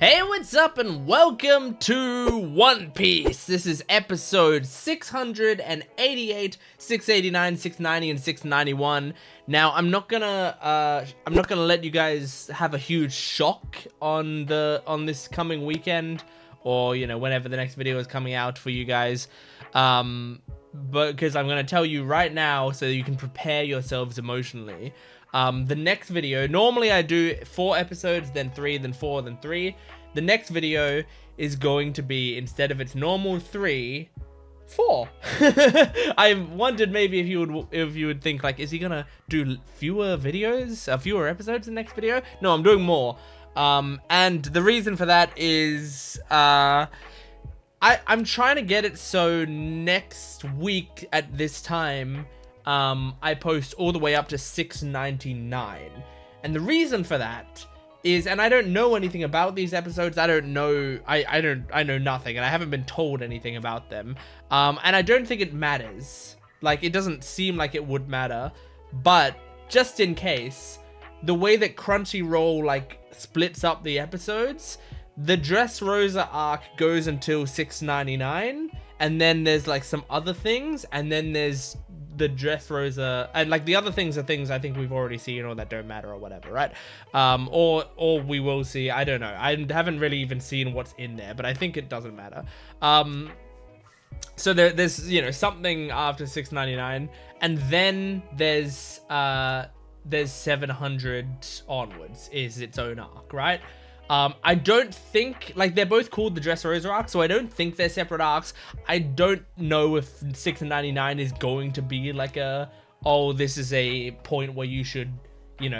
Hey, what's up and welcome to One Piece. This is episode 688, 689, 690, and 691. Now, I'm not gonna let you guys have a huge shock on this coming weekend, or whenever the next video is coming out for you guys. But because I'm gonna tell you right now so that you can prepare yourselves emotionally. The next video, normally I do 4 episodes, then 3, then 4, then 3. The next video is going to be, instead of its normal 3, 4. I wondered maybe if you would think, like, is he gonna do fewer videos, fewer episodes in the next video? No, I'm doing more. And the reason for that is, I'm trying to get it so next week at this time, I post all the way up to 699. And the reason for that is, and I don't know anything about these episodes. I know nothing, and I haven't been told anything about them. And I don't think it matters. Like, it doesn't seem like it would matter, but just in case, the way that Crunchyroll, like, splits up the episodes, the Dressrosa arc goes until 699, and then there's, like, some other things, and then there's the Dressrosa, and like the other things are things I think we've already seen or that don't matter or whatever, right? Or we will see. I don't know. I haven't really even seen what's in there, but I think it doesn't matter. So there's something after 699, and then there's 700 onwards is its own arc, right? I don't think, like, they're both called the Dressrosa arc, so I don't think they're separate arcs. I don't know if 699 is going to be like this is a point where you should,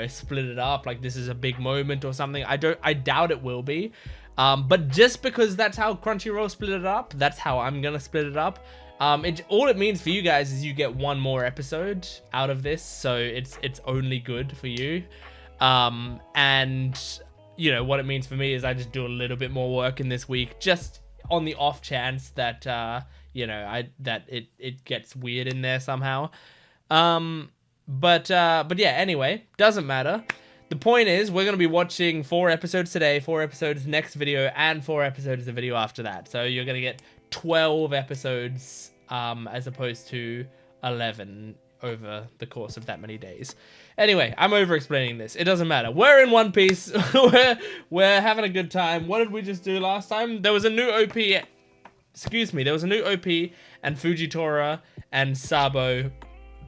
split it up, like this is a big moment or something. I doubt it will be. But just because that's how Crunchyroll split it up, that's how I'm gonna split it up. All it means for you guys is you get one more episode out of this, so it's only good for you. And what it means for me is I just do a little bit more work in this week, just on the off chance that it gets weird in there somehow. But yeah, anyway, doesn't matter. The point is, we're going to be watching 4 episodes today, 4 episodes next video, and 4 episodes the video after that. So you're going to get 12 episodes, as opposed to 11 over the course of that many days. Anyway, I'm over explaining this. It doesn't matter. We're in One Piece. we're having a good time. What did we just do last time? There was a new OP. Excuse me. There was a new OP, and Fujitora and Sabo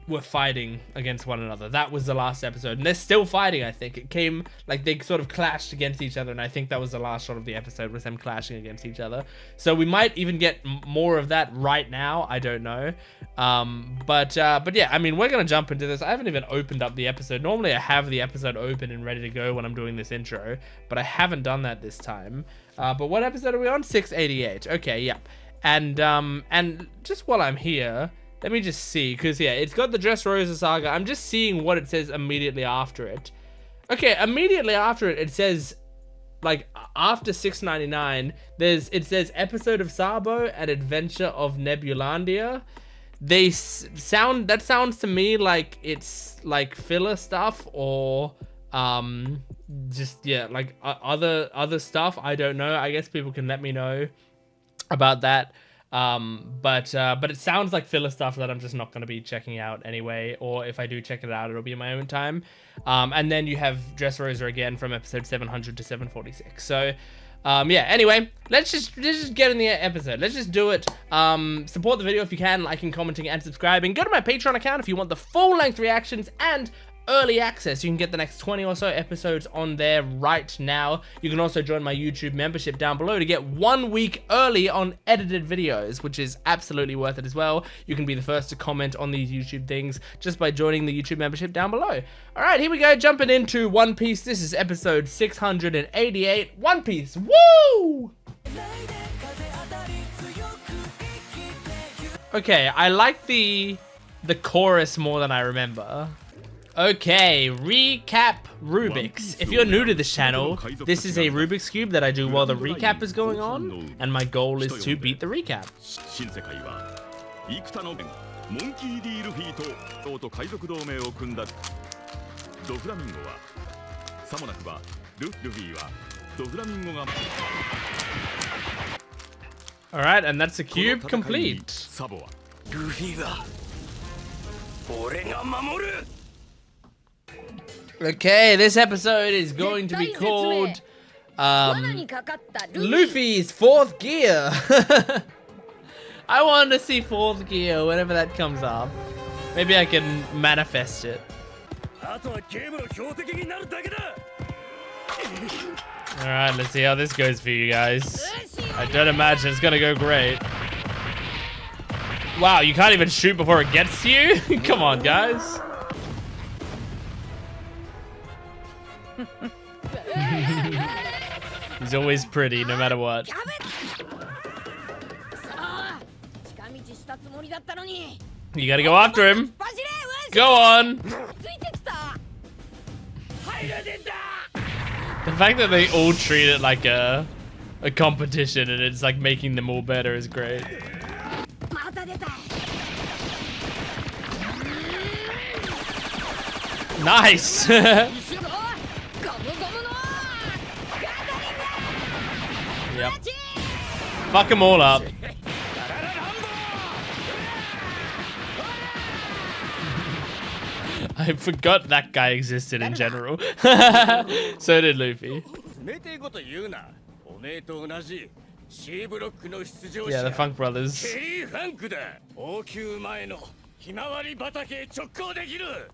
were fighting against one another. That was the last episode, and they're still fighting. I think it came, like, they sort of clashed against each other, and I think that was the last shot of the episode, was them clashing against each other. So we might even get more of that right now. I don't know. But yeah, I mean, we're gonna jump into this. I haven't even opened up the episode. Normally I have the episode open and ready to go when I'm doing this intro, but I haven't done that this time. But what episode are we on? 688. Okay, yeah. And just while I'm here, let me just see, because, yeah, it's got the Dressrosa saga. I'm just seeing what it says immediately after it. Okay, immediately after it, it says, like, after 699, it says episode of Sabo and adventure of Nebulandia. That sounds to me like it's, like, filler stuff, or, just, yeah, like, other stuff. I don't know. I guess people can let me know about that. But it sounds like filler stuff that I'm just not going to be checking out anyway, or if I do check it out, it'll be in my own time. And then you have Dressrosa again from episode 700 to 746. So, yeah, anyway, let's just get in the episode. Let's just do it. Support the video if you can, liking, commenting, and subscribing. Go to my Patreon account if you want the full-length reactions and early access. You can get the next 20 or so episodes on there right now. You can also join my YouTube membership down below to get 1 week early on edited videos, which is absolutely worth it as well. You can be the first to comment on these YouTube things just by joining the YouTube membership down below. All right, here we go, jumping into One Piece. This is episode 688, One Piece. Woo! Okay, I like the chorus more than I remember. Okay, recap Rubik's. If you're new to this channel, this is a Rubik's Cube that I do while the recap is going on, and my goal is to beat the recap. ドフラミンゴはさもなくばルフィはドフラミンゴが Alright, and that's the cube complete. Okay, this episode is going to be called Luffy's fourth gear. I want to see fourth gear whenever that comes up. Maybe I can manifest it. Alright, let's see how this goes for you guys. I don't imagine it's gonna go great. Wow, you can't even shoot before it gets to you? Come on, guys. He's always pretty, no matter what. You gotta go after him. Go on. The fact that they all treat it like a competition and it's like making them all better is great. Nice. Yep. Fuck them all up. I forgot that guy existed in general. So did Luffy. Yeah, the Funk Brothers.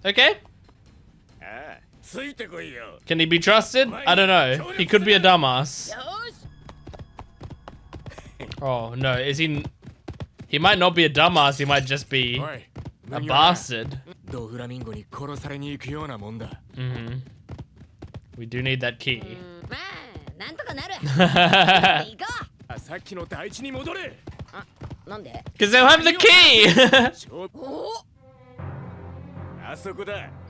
Okay. Can he be trusted? I don't know. He could be a dumbass. Oh no, is he? He might not be a dumbass. He might just be a bastard. We do need that key. Because they'll have the key!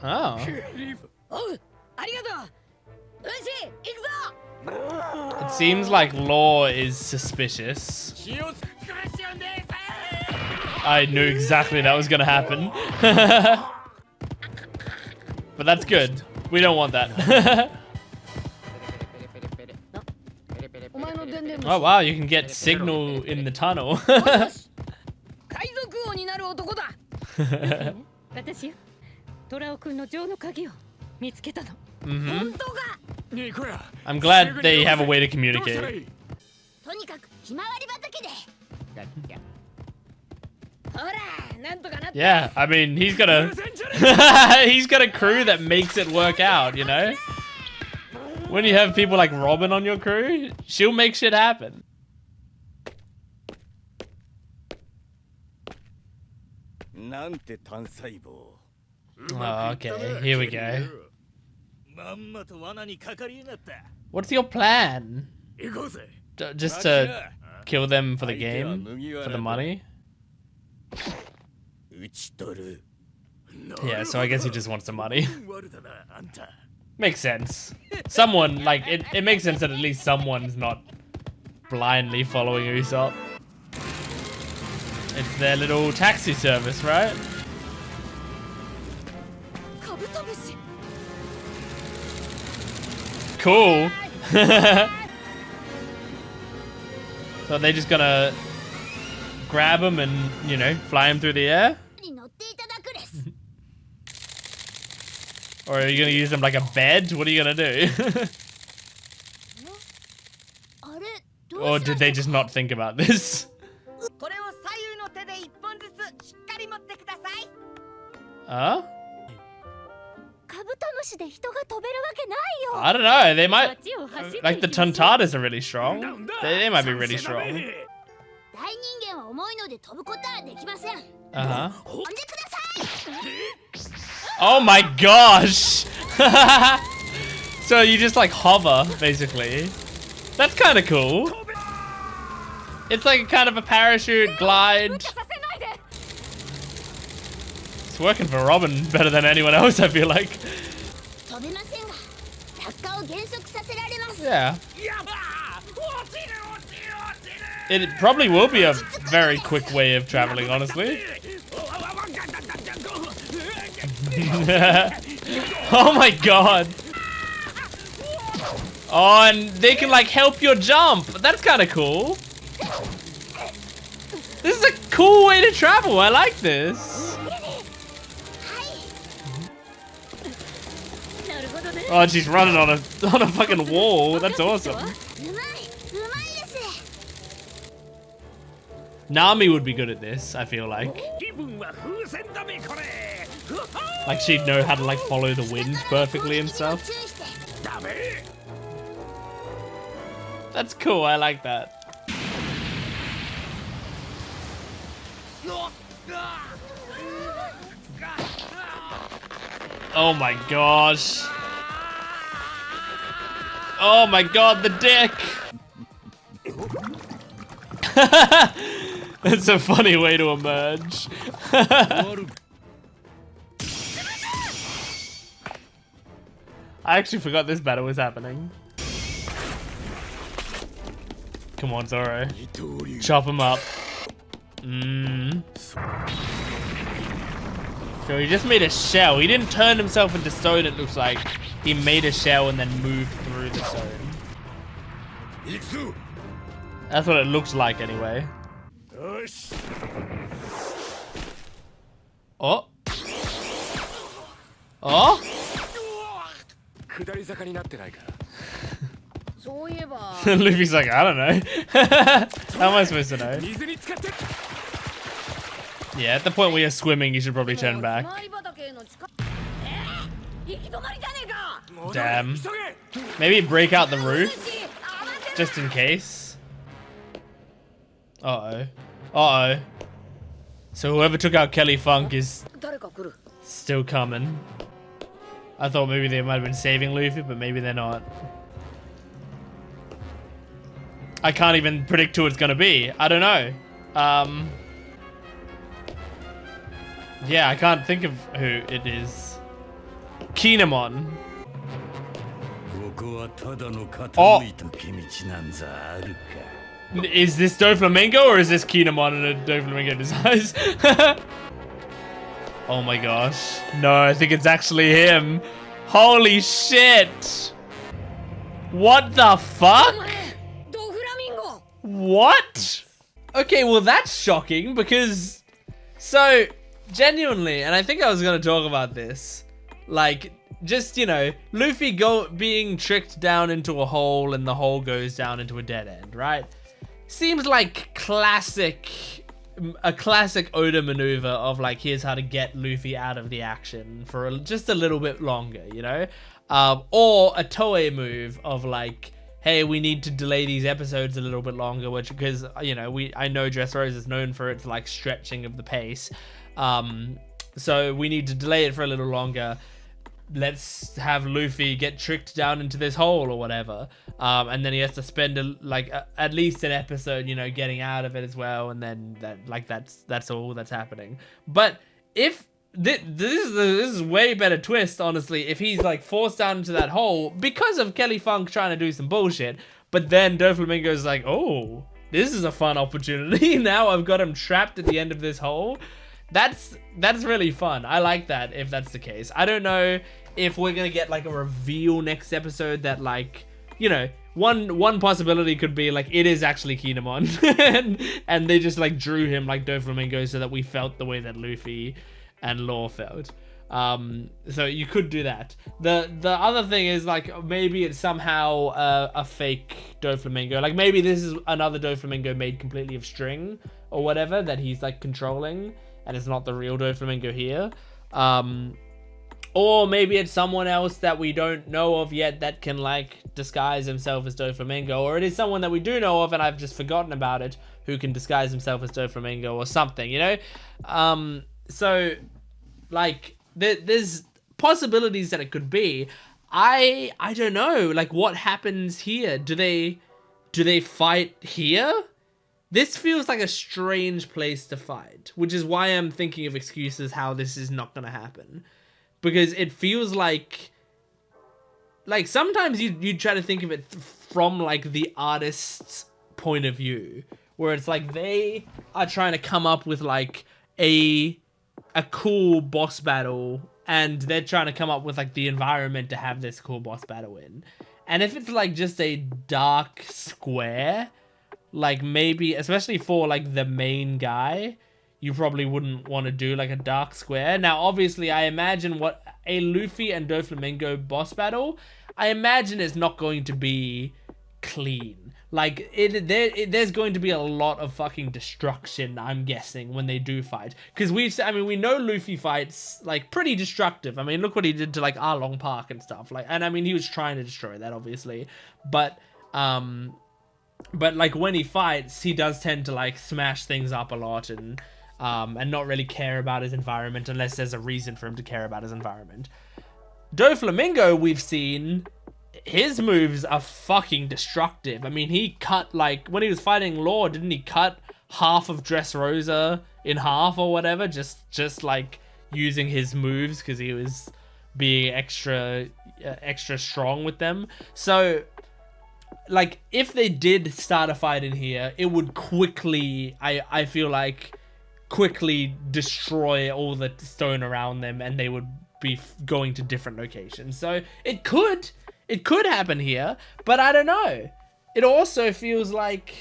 Oh. It seems like Law is suspicious. I knew exactly that was gonna happen. But that's good. We don't want that. Oh wow, you can get signal in the tunnel. I'm glad they have a way to communicate. Yeah, I mean, he's got a he's got a crew that makes it work out, you know? When you have people like Robin on your crew, she'll make shit happen. Oh, okay, here we go. What's your plan? Just to kill them for the game? For the money? Yeah, so I guess he just wants the money. Makes sense. Someone, like, it makes sense that at least someone's not blindly following Usopp. It's their little taxi service, right? Cool. So they're just gonna grab him and, you know, fly him through the air? Or are you gonna use them like a bed? What are you gonna do? Or did they just not think about this? Huh? I don't know, they might, like the Tontatas are really strong. They might be really strong. Uh-huh. Oh my gosh! So you just like hover, basically. That's kind of cool. It's like kind of a parachute glide. It's working for Robin better than anyone else, I feel like. Yeah. It probably will be a very quick way of traveling, honestly. Oh my god. Oh, and they can like help your jump. That's kind of cool. This is a cool way to travel. I like this. Oh, she's running on a fucking wall. That's awesome. Nami would be good at this, I feel like. Like she'd know how to like follow the wind perfectly and stuff. That's cool, I like that. Oh my gosh. Oh my god, the dick! That's a funny way to emerge. I actually forgot this battle was happening. Come on, Zoro. Chop him up. So he just made a shell. He didn't turn himself into stone, it looks like. He made a shell and then moved through the stone. That's what it looks like anyway. Oh. Oh. Luffy's like, I don't know. How am I supposed to know? Yeah, at the point where you're swimming, you should probably turn back. Damn. Maybe break out the roof, just in case. Uh-oh. Uh-oh. So whoever took out Kelly Funk is still coming. I thought maybe they might have been saving Luffy, but maybe they're not. I can't even predict who it's gonna be. I don't know. Yeah, I can't think of who it is. Kinemon. Oh! Is this DOFLAMINGO or is this Kinemon in a DOFLAMINGO disguise? Oh my gosh. No, I think it's actually him. Holy shit! What the fuck? What? Okay, well that's shocking because... So, genuinely, and I think I was gonna talk about this. Like, just, you know, Luffy being tricked down into a hole and the hole goes down into a dead end, right? Seems like a classic Oda maneuver of like, here's how to get Luffy out of the action for just a little bit longer, you know? Or a Toei move of like, hey, we need to delay these episodes a little bit longer, which, because, you know, I know Dressrosa is known for its like stretching of the pace. So we need to delay it for a little longer. Let's have Luffy get tricked down into this hole or whatever. And then he has to spend at least an episode, you know, getting out of it as well. And then that's all that's happening. But if this is a way better twist, honestly, if he's like forced down into that hole because of Kelly Funk trying to do some bullshit, but then DOFLAMINGO's like, oh, this is a fun opportunity. Now I've got him trapped at the end of this hole. That's really fun. I like that if that's the case. I don't know if we're gonna get like a reveal next episode that, like, you know, one possibility could be like it is actually Kinemon and they just like drew him like DOFLAMINGO so that we felt the way that Luffy and Law felt. So you could do that. The other thing is like maybe it's somehow a fake DOFLAMINGO. Like maybe this is another DOFLAMINGO made completely of string or whatever that he's like controlling, and it's not the real DOFLAMINGO here. Or maybe it's someone else that we don't know of yet that can like disguise himself as DOFLAMINGO, or it is someone that we do know of and I've just forgotten about it who can disguise himself as DOFLAMINGO or something, you know? So like there's possibilities that it could be. I don't know, like what happens here? Do they fight here? This feels like a strange place to fight, which is why I'm thinking of excuses how this is not going to happen. Because it feels like sometimes you try to think of it from like the artist's point of view, where it's like they are trying to come up with like a cool boss battle, and they're trying to come up with like the environment to have this cool boss battle in. And if it's like just a dark square like maybe, especially for like the main guy, you probably wouldn't want to do like a dark square. Now, obviously, I imagine what a Luffy and Doflamingo boss battle, I imagine it's not going to be clean. Like, there's going to be a lot of fucking destruction, I'm guessing, when they do fight. Because we know Luffy fights, like, pretty destructive. I mean, look what he did to, like, Arlong Park and stuff. Like, and I mean, he was trying to destroy that, obviously. But like, when he fights, he does tend to, like, smash things up a lot and not really care about his environment unless there's a reason for him to care about his environment. Doflamingo, we've seen, his moves are fucking destructive. I mean, he cut, like, when he was fighting Law, didn't he cut half of Dressrosa in half or whatever? Just like, using his moves because he was being extra strong with them. So, like, if they did start a fight in here, it would quickly, I feel like, quickly destroy all the stone around them, and they would be going to different locations. So it could happen here, but I don't know. It also feels like,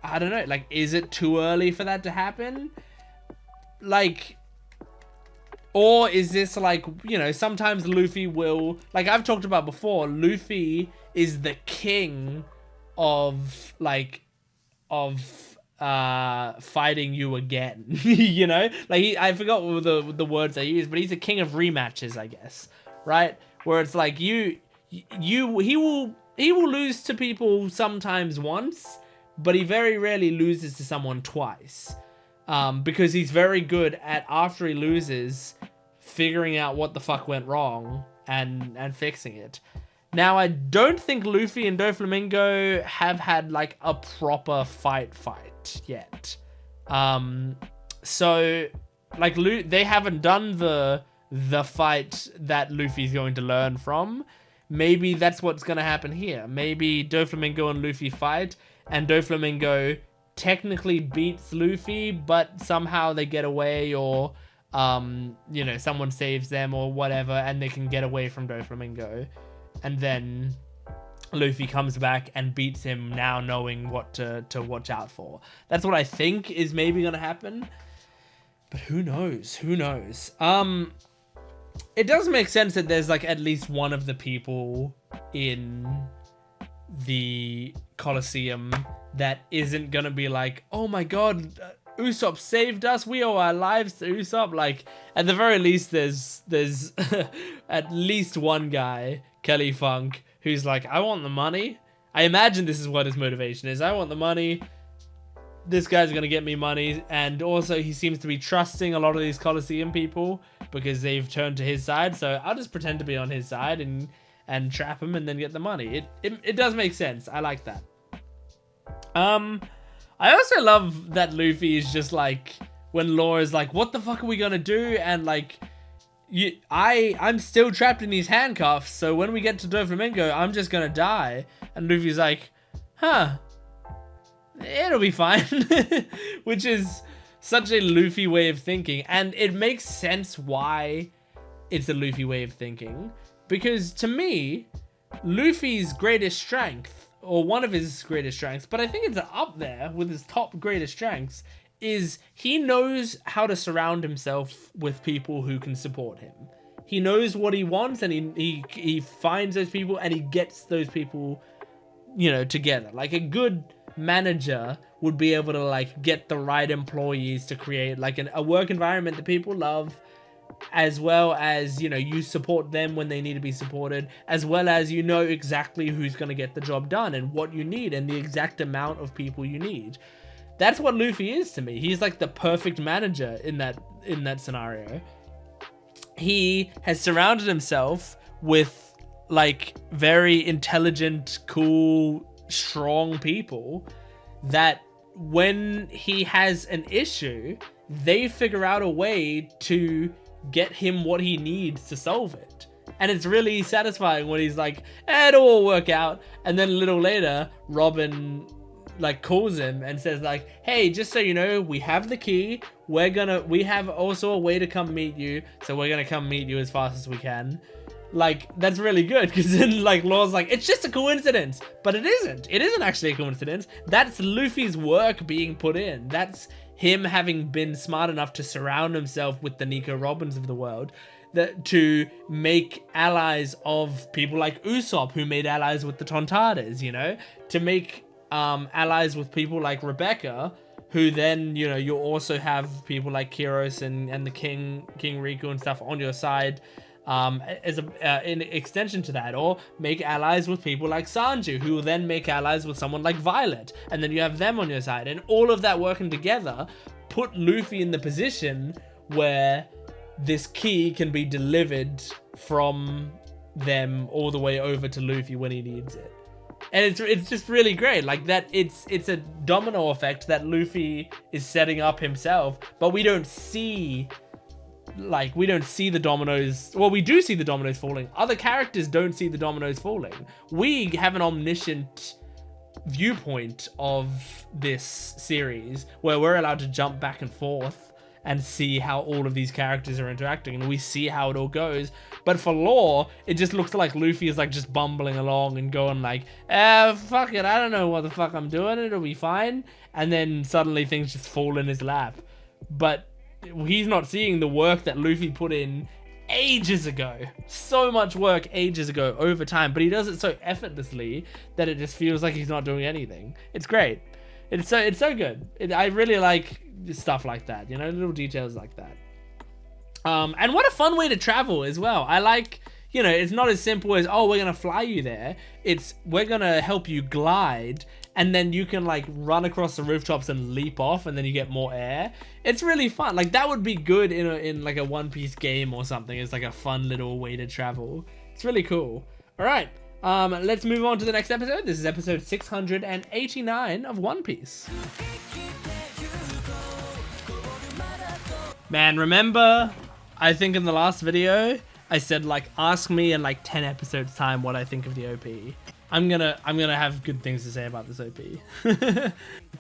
I don't know, like, is it too early for that to happen? Like, or is this like, you know, sometimes Luffy will, like I've talked about before, Luffy is the king of, like, fighting you again. You know, like, I forgot what the words I used, but he's the king of rematches, I guess, right? Where it's like he will lose to people sometimes once, but he very rarely loses to someone twice, because he's very good at, after he loses, figuring out what the fuck went wrong and fixing it. Now, I don't think Luffy and Doflamingo have had, like, a proper fight yet. So, like, they haven't done the fight that Luffy's going to learn from. Maybe that's what's going to happen here. Maybe Doflamingo and Luffy fight, and Doflamingo technically beats Luffy, but somehow they get away, or, you know, someone saves them or whatever, and they can get away from Doflamingo. And then Luffy comes back and beats him, now knowing what to watch out for. That's what I think is maybe going to happen. But who knows? Who knows? It does make sense that there's, like, at least one of the people in the Colosseum that isn't going to be like, oh my god, Usopp saved us, we owe our lives to Usopp. Like, at the very least, there's at least one guy, Kelly Funk, who's like, I want the money. I imagine this is what his motivation is. I want the money. This guy's gonna get me money. And also, he seems to be trusting a lot of these Colosseum people because they've turned to his side. So I'll just pretend to be on his side and trap him and then get the money. It does make sense. I like that. I also love that Luffy is just like, when Law is like, what the fuck are we gonna do? And like, I'm still trapped in these handcuffs, so when we get to Doflamingo, I'm just gonna die. And Luffy's like, huh, it'll be fine. Which is such a Luffy way of thinking, and it makes sense why it's a Luffy way of thinking, because to me, Luffy's greatest strength, or one of his greatest strengths, but I think it's up there with his top greatest strengths, is he knows how to surround himself with people who can support him. He knows what he wants, and he finds those people, and he gets those people, you know, together. Like, a good manager would be able to, like, get the right employees to create, like, a work environment that people love, as well as, you know, you support them when they need to be supported, as well as you know exactly who's going to get the job done and what you need and the exact amount of people you need. That's what Luffy is to me. He's like the perfect manager in that scenario. He has surrounded himself with, like, very intelligent, cool, strong people that when he has an issue, they figure out a way to get him what he needs to solve it. And it's really satisfying when he's like, it'll all work out. And then a little later, Robin, like, calls him and says, like, hey, just so you know, we have the key. We have also a way to come meet you. So we're gonna come meet you as fast as we can. Like, that's really good, because then, like, Law's like, it's just a coincidence. But it isn't. It isn't actually a coincidence. That's Luffy's work being put in. That's him having been smart enough to surround himself with the Nico Robins of the world, that to make allies of people like Usopp, who made allies with the Tontadas, you know? To make allies with people like Rebecca, who then, you know, you also have people like Kyros and the King Riku and stuff on your side. As in extension to that, or make allies with people like Sanju, who will then make allies with someone like Violet, and then you have them on your side, and all of that working together put Luffy in the position where this key can be delivered from them all the way over to Luffy when he needs it. And it's just really great, like that. It's a domino effect that Luffy is setting up himself, but we don't see. Like, we don't see the dominoes. Well, we do see the dominoes falling. Other characters don't see the dominoes falling. We have an omniscient viewpoint of this series where we're allowed to jump back and forth and see how all of these characters are interacting, and we see how it all goes. But for Law, it just looks like Luffy is like just bumbling along and going like, fuck it, I don't know what the fuck I'm doing, it'll be fine. And then suddenly things just fall in his lap. But he's not seeing the work that Luffy put in ages ago. So much work ages ago over time, but he does it so effortlessly that it just feels like he's not doing anything. It's great. It's so good. I really like stuff like that, you know, little details like that. And what a fun way to travel as well. I like, you know, it's not as simple as, oh, we're gonna fly you there. It's, we're gonna help you glide, and then you can like run across the rooftops and leap off, and then you get more air. It's really fun. Like, that would be good in like a One Piece game or something. It's like a fun little way to travel. It's really cool. All right, let's move on to the next episode. This is episode 689 of One Piece. Man, remember, I think in the last video, I said, like, ask me in like 10 episodes time what I think of the OP. I'm gonna have good things to say about this OP.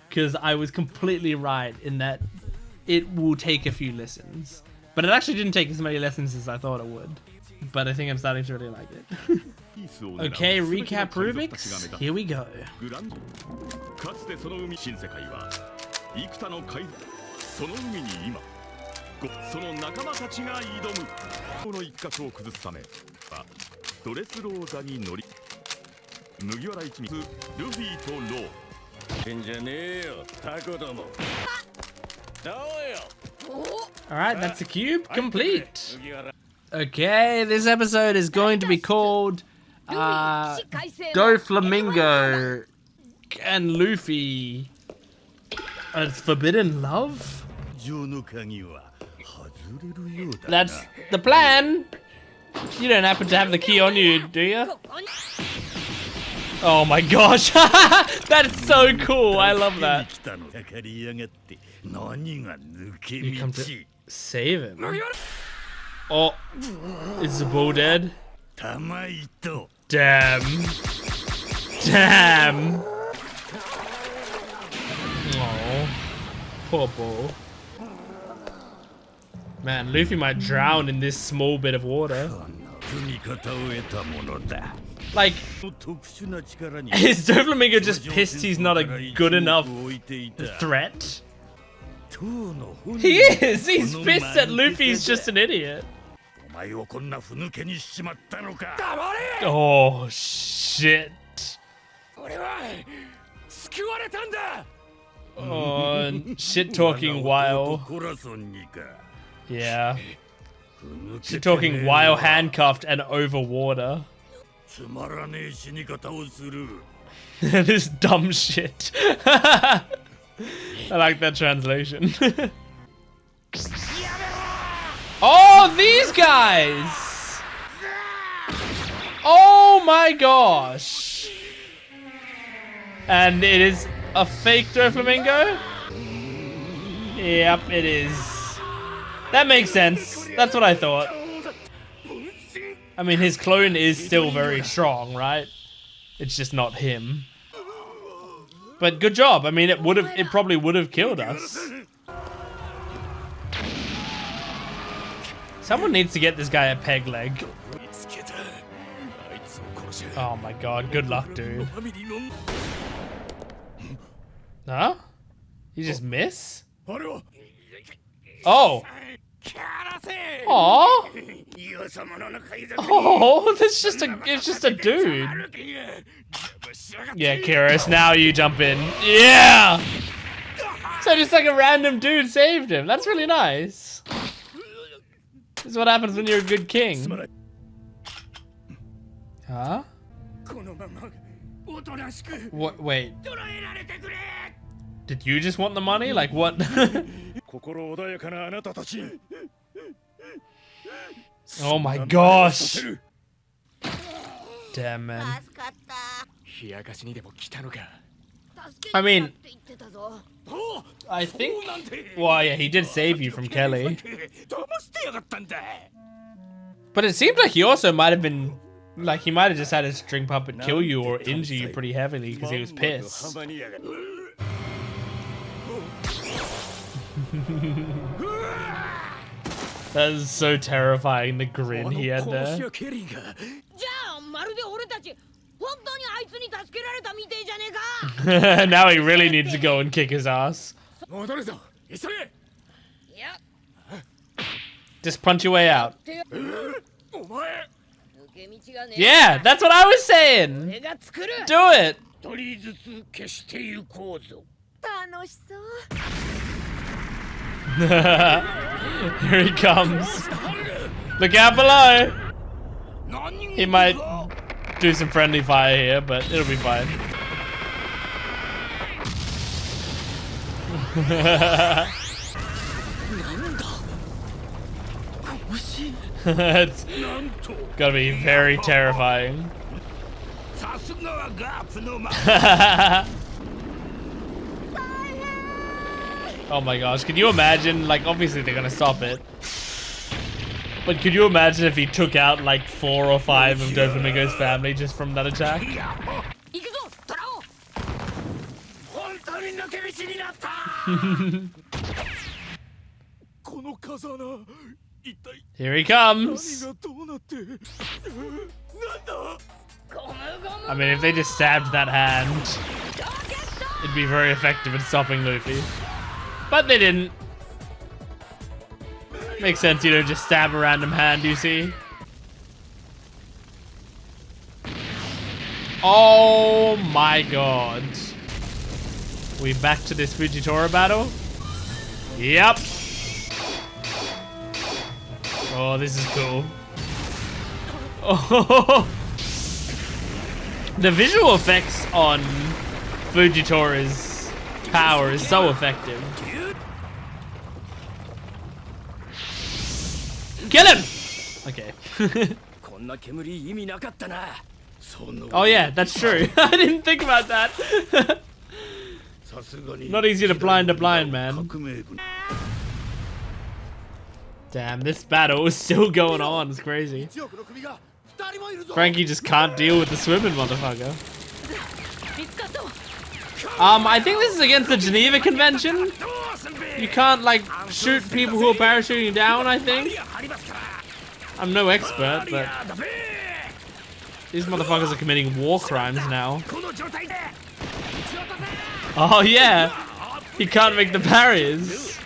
Because I was completely right in that it will take a few lessons. But it actually didn't take as many lessons as I thought it would. But I think I'm starting to really like it. Okay, recap Rubik's. Here we go. Alright, that's the cube complete. Okay, this episode is going to be called DOFLAMINGO and Luffy. It's Forbidden Love? That's the plan. You don't happen to have the key on you, do you? Oh my gosh, that's so cool. I love that. You come to save him. Oh, is the bull dead? Damn. Damn. Oh, poor bull. Man, Luffy might drown in this small bit of water. Like, is DOFLAMINGO just pissed he's not a good enough threat? He is! He's pissed that Luffy's just an idiot. Oh, shit. Oh, shit talking while. Yeah. Shit talking while handcuffed and over water. This dumb shit. I like that translation. Oh, these guys! Oh my gosh! And it is a fake DOFLAMINGO? Yep, it is. That makes sense. That's what I thought. I mean, his clone is still very strong, right? It's just not him. But good job. I mean, it probably would have killed us. Someone needs to get this guy a peg leg. Oh my god, good luck, dude. Huh? You just miss? Oh! Oh! Oh, it's just a dude. Yeah, Kyrus, now you jump in. Yeah! So just like a random dude saved him. That's really nice. This is what happens when you're a good king. Huh? What? Wait. Did you just want the money? Like what? Oh my gosh. Damn, man. I mean, I think, well, yeah, he did save you from Kelly. But it seems like he also might have been, like, he might have just had his string puppet kill you or injure you pretty heavily because he was pissed. That is so terrifying, the grin he had there. Now he really needs to go and kick his ass. Just punch your way out. Yeah, that's what I was saying. Do it. Here he comes. Look out below. He might do some friendly fire here, but it'll be fine. It's gotta be very terrifying. Oh my gosh, could you imagine, like, obviously they're gonna stop it. But could you imagine if he took out like 4 or 5 of DOFLAMINGO'S family just from that attack? Here he comes. I mean, if they just stabbed that hand, it'd be very effective in stopping Luffy. But they didn't. Makes sense, you don't just stab a random hand, you see? Oh my god. We back to this Fujitora battle? Yep. Oh, this is cool. Oh. The visual effects on Fujitora's power is so effective. Kill him! Okay. Oh yeah, that's true. I didn't think about that. Not easy to blind a blind man. Damn, this battle is still going on. It's crazy. Frankie just can't deal with the swimming motherfucker. I think this is against the Geneva Convention. You can't, like, shoot people who are parachuting down, I think. I'm no expert, but these motherfuckers are committing war crimes now. Oh, yeah. He can't make the barriers.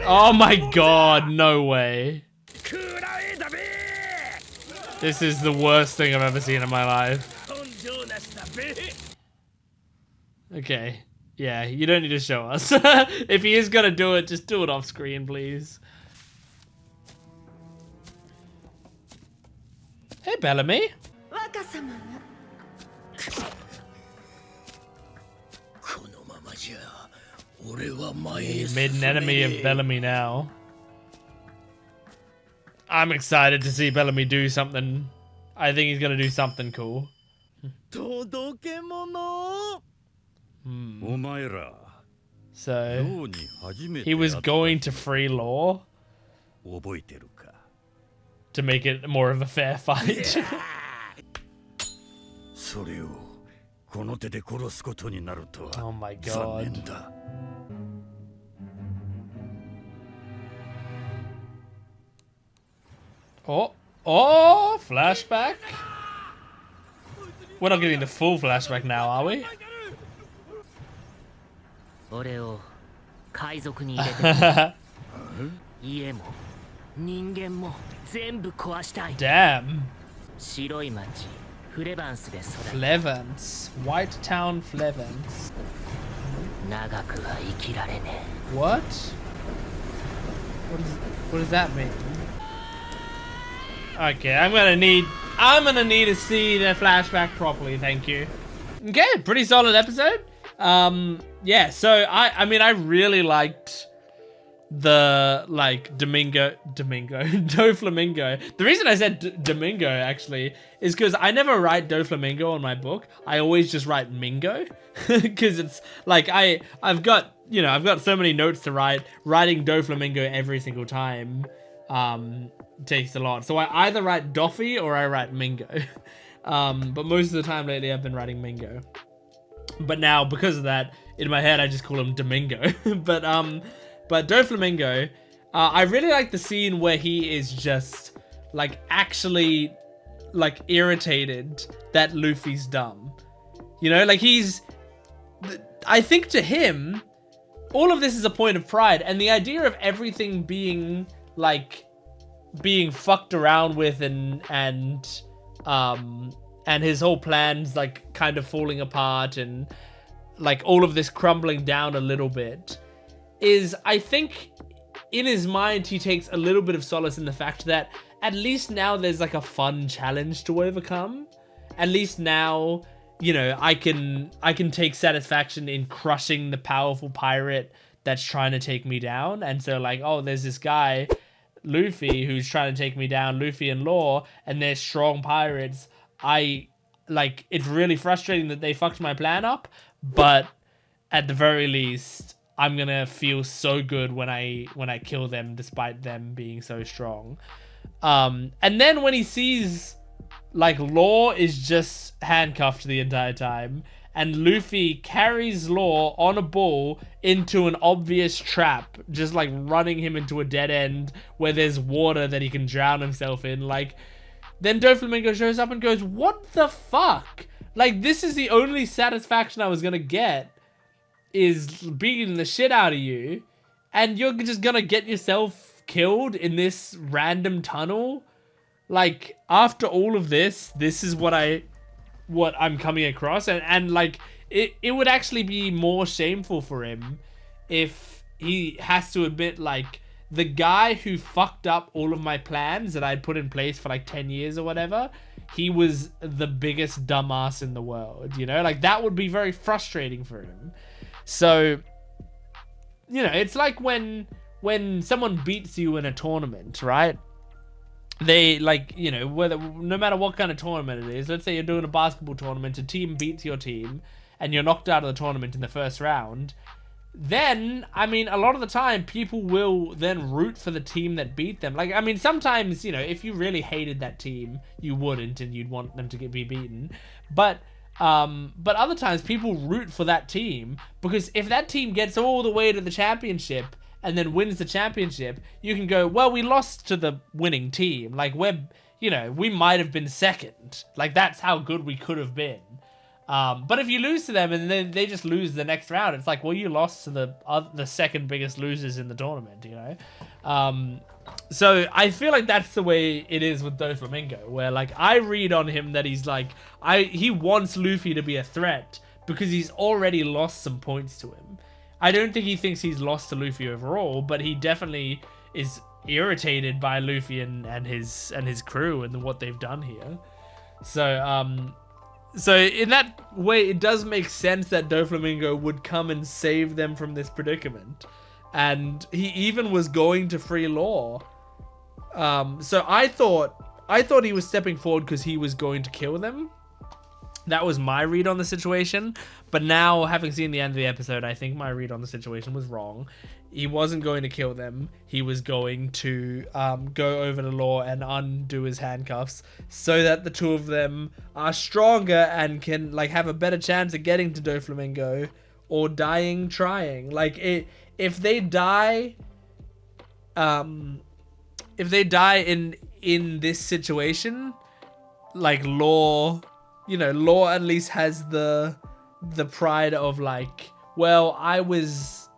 Oh my god, no way. This is the worst thing I've ever seen in my life. Okay. Yeah, you don't need to show us. If he is gonna do it, just do it off screen, please. Hey, Bellamy. You made an enemy of Bellamy now. I'm excited to see Bellamy do something. I think he's gonna do something cool. So, he was going to free Law to make it more of a fair fight. Oh my god. Oh, flashback. We're not getting the full flashback now, are we? 俺を海賊に入れてくれ。家も人間も全部壊したい。 Damn. 白い町フレバンスで育った。 Flevance. White Town Flevance. 長くは生きられねえ。 What? What does that mean? Okay, I'm gonna need to see the flashback properly, thank you. Okay, pretty solid episode. Yeah, so I mean I really liked the Doflamingo. The reason I said Domingo actually is because I never write Doflamingo on my book. I always just write Mingo because it's like I've got so many notes to write. Writing Doflamingo every single time takes a lot. So I either write Doffy or I write Mingo. But most of the time lately I've been writing Mingo. But now because of that, in my head I just call him Domingo. But Doflamingo, I really like the scene where he is just like actually like irritated that Luffy's dumb. You know, like I think to him, all of this is a point of pride, and the idea of everything being fucked around with and his whole plans like kind of falling apart and like all of this crumbling down a little bit is, I think in his mind he takes a little bit of solace in the fact that at least now there's like a fun challenge to overcome. At least now, you know, I can take satisfaction in crushing the powerful pirate that's trying to take me down. And so like, oh, there's this guy Luffy who's trying to take me down, Luffy and Law, and they're strong pirates. It's really frustrating that they fucked my plan up, but at the very least I'm gonna feel so good when I kill them despite them being so strong. And then when he sees like Law is just handcuffed the entire time and Luffy carries Law on a bull into an obvious trap, just like running him into a dead end where there's water that he can drown himself in, like, then Doflamingo shows up and goes, what the fuck? Like, this is the only satisfaction I was gonna get, is beating the shit out of you, and you're just gonna get yourself killed in this random tunnel? Like, after all of this is what I'm coming across, and like, it would actually be more shameful for him if he has to admit, like, the guy who fucked up all of my plans that I'd put in place for like 10 years or whatever, he was the biggest dumbass in the world, you know? Like, that would be very frustrating for him. So, you know, it's like when someone beats you in a tournament, right? They, like, you know, no matter what kind of tournament it is, let's say you're doing a basketball tournament, a team beats your team, and you're knocked out of the tournament in the first round, then, I mean, a lot of the time, people will then root for the team that beat them. Like, I mean, sometimes, you know, if you really hated that team, you wouldn't, and you'd want them to be beaten. But other times, people root for that team, because if that team gets all the way to the championship, and then wins the championship, you can go, well, we lost to the winning team. Like, we might have been second. Like, that's how good we could have been. But if you lose to them and then they just lose the next round, it's like, well, you lost to the second biggest losers in the tournament, you know? So I feel like that's the way it is with Doflamingo, where, like, I read on him that he's like, he wants Luffy to be a threat because he's already lost some points to him. I don't think he thinks he's lost to Luffy overall, but he definitely is irritated by Luffy and his crew and what they've done here. So in that way, it does make sense that Doflamingo would come and save them from this predicament. And he even was going to free Law. So I thought he was stepping forward because he was going to kill them. That was my read on the situation. But now, having seen the end of the episode, I think my read on the situation was wrong. He wasn't going to kill them. He was going to go over to Law and undo his handcuffs so that the two of them are stronger and can, like, have a better chance of getting to Doflamingo or dying trying. Like, if they die in in this situation, like Law, you know, Law at least has the pride of like, well, I was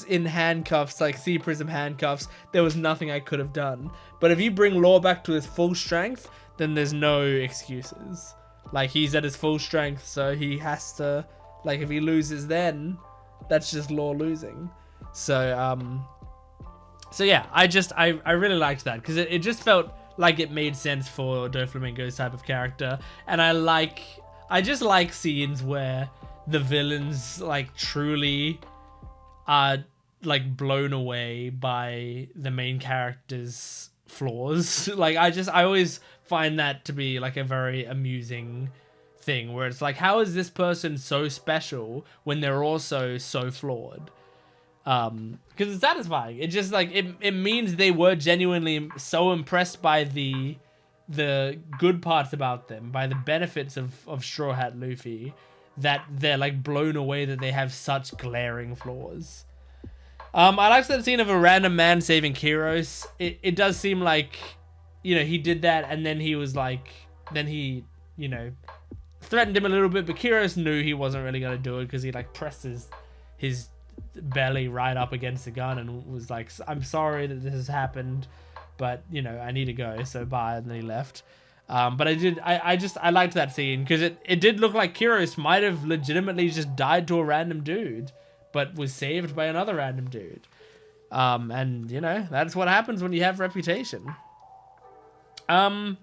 in handcuffs, like Sea Prism handcuffs. There was nothing I could have done. But if you bring Law back to his full strength, then there's no excuses. Like, he's at his full strength, so he has to, like, if he loses then, that's just Law losing. So yeah, I really liked that, because it just felt like it made sense for Doflamingo's type of character. And I just like scenes where the villains, like, truly are, like, blown away by the main character's flaws. Like, I always find that to be, like, a very amusing thing, where it's like, how is this person so special when they're also so flawed? Because it's satisfying. It just, like, it means they were genuinely so impressed by the good parts about them, by the benefits of Straw Hat Luffy, that they're, like, blown away that they have such glaring flaws. I like that scene of a random man saving Kyros. It does seem like, you know, he did that, and then he was like, then he, you know, threatened him a little bit, but Kyros knew he wasn't really going to do it, because he, like, pressed his belly right up against the gun and was like, I'm sorry that this has happened, but, you know, I need to go, so bye, and then he left. But I liked that scene, because it did look like Kyros might have legitimately just died to a random dude, but was saved by another random dude. And, you know, that's what happens when you have reputation. And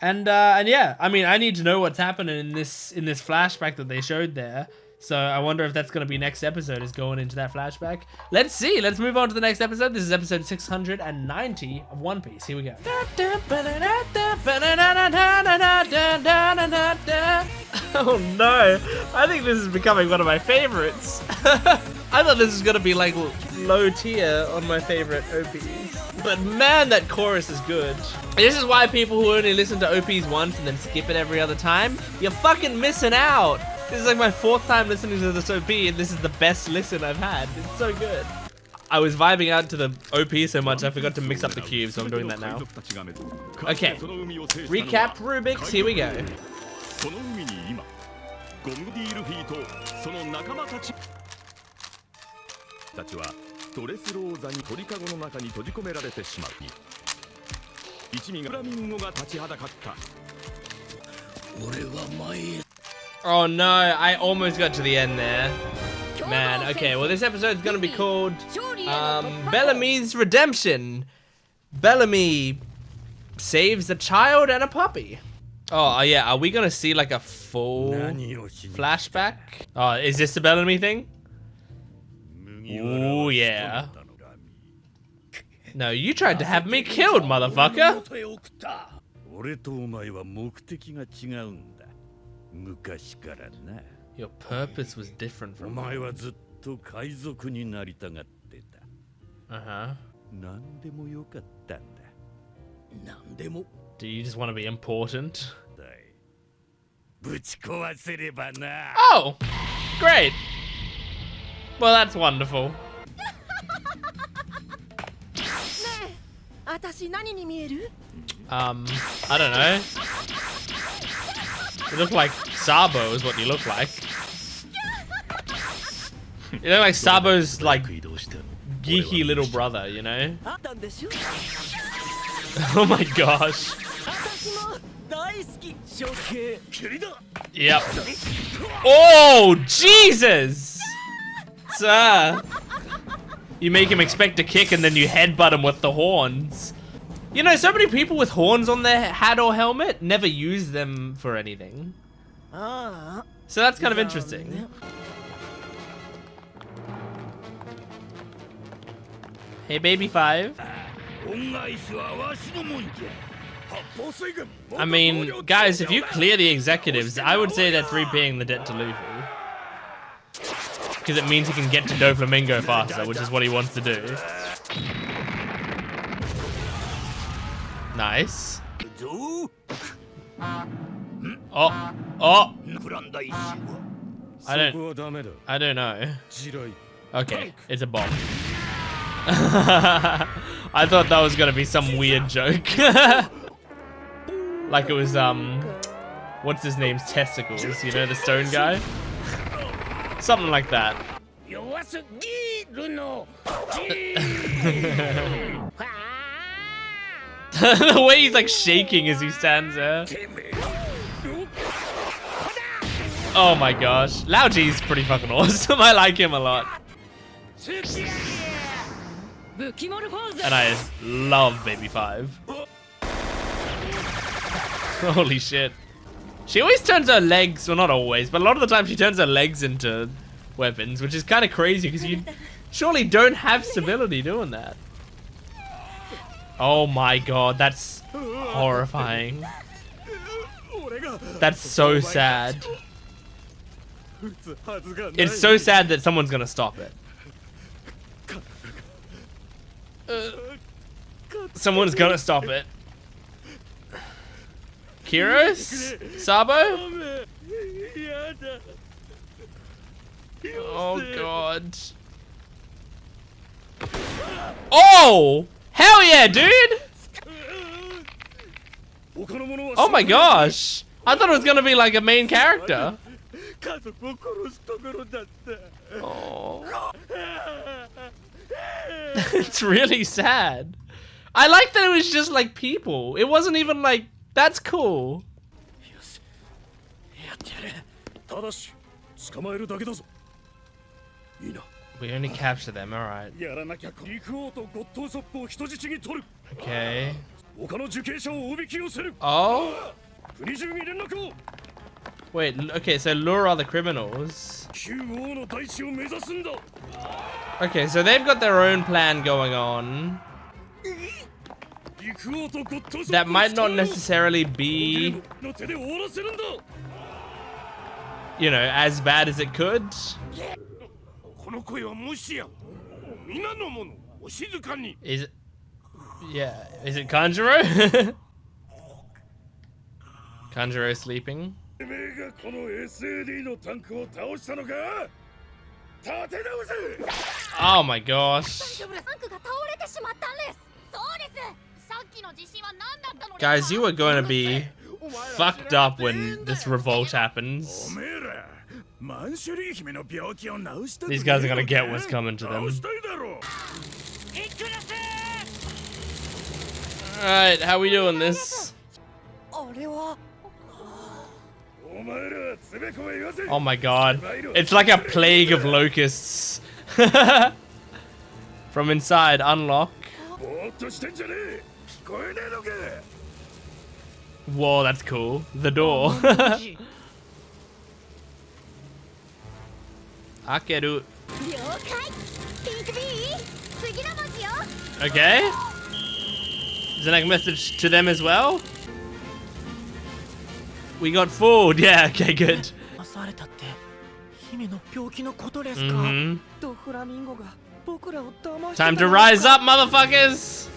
yeah, I mean, I need to know what's happening in this flashback that they showed there. So I wonder if that's going to be next episode, is going into that flashback. Let's see. Let's move on to the next episode. This is episode 690 of One Piece. Here we go. Oh no. I think this is becoming one of my favorites. I thought this was going to be like low tier on my favorite OPs. But man, that chorus is good. This is why people who only listen to OPs once and then skip it every other time, you're fucking missing out. This is like my 4th time listening to this OP, and this is the best listen I've had. It's so good. I was vibing out to the OP so much I forgot to mix up the cubes, so I'm doing that now. Okay, recap Rubik's, here we go. Oh no, I almost got to the end there. Man, okay, well this episode's gonna be called Bellamy's Redemption. Bellamy saves a child and a puppy. Oh yeah, are we gonna see like a full flashback? Oh, is this the Bellamy thing? Ooh yeah. No, you tried to have me killed, motherfucker. Your purpose was different from mine. Uh-huh. Do you just want to be important? Oh! Great! Well, that's wonderful. I don't know. You look like Sabo is what you look like. You look like Sabo's like geeky little brother, you know? Oh my gosh. Yep. Oh, Jesus! Sir. You make him expect a kick and then you headbutt him with the horns. You know, so many people with horns on their hat or helmet never use them for anything. So that's kind of interesting. Hey, baby 5. I mean, guys, if you clear the executives, I would say that's repaying the debt to Luffy. Because it means he can get to Doflamingo faster, which is what he wants to do. Nice. Oh, oh. I don't know. Okay, it's a bomb. I thought that was gonna be some weird joke. Like it was, what's his name's testicles, you know, the stone guy? Something like that. The way he's like shaking as he stands there. Oh my gosh. Lao Ji's pretty fucking awesome. I like him a lot. And I love Baby 5. Holy shit. She always turns her legs, well not always, but a lot of the time she turns her legs into weapons, which is kind of crazy because you surely don't have stability doing that. Oh my god, that's horrifying. That's so sad. It's so sad that someone's gonna stop it. Someone's gonna stop it. Kiros? Sabo? Oh god. Oh! Hell yeah, dude! Oh my gosh! I thought it was gonna be like a main character. Oh. It's really sad. I like that it was just like people. It wasn't even like, that's cool. We only capture them, alright. Okay. Oh? Wait, okay, so lure other criminals. Okay, so they've got their own plan going on. That might not necessarily be, you know, as bad as it could. Is it? Yeah, is it Kanjuro? Kanjuro sleeping? Oh my gosh. Guys, you are going to be fucked up when this revolt happens. These guys are going to get what's coming to them. Alright, how we doing this? Oh my god. It's like a plague of locusts. From inside, unlock. Whoa, that's cool. The door. Akeru. Okay. Is there like a message to them as well? We got food. Yeah, okay, good. Time to rise up, motherfuckers!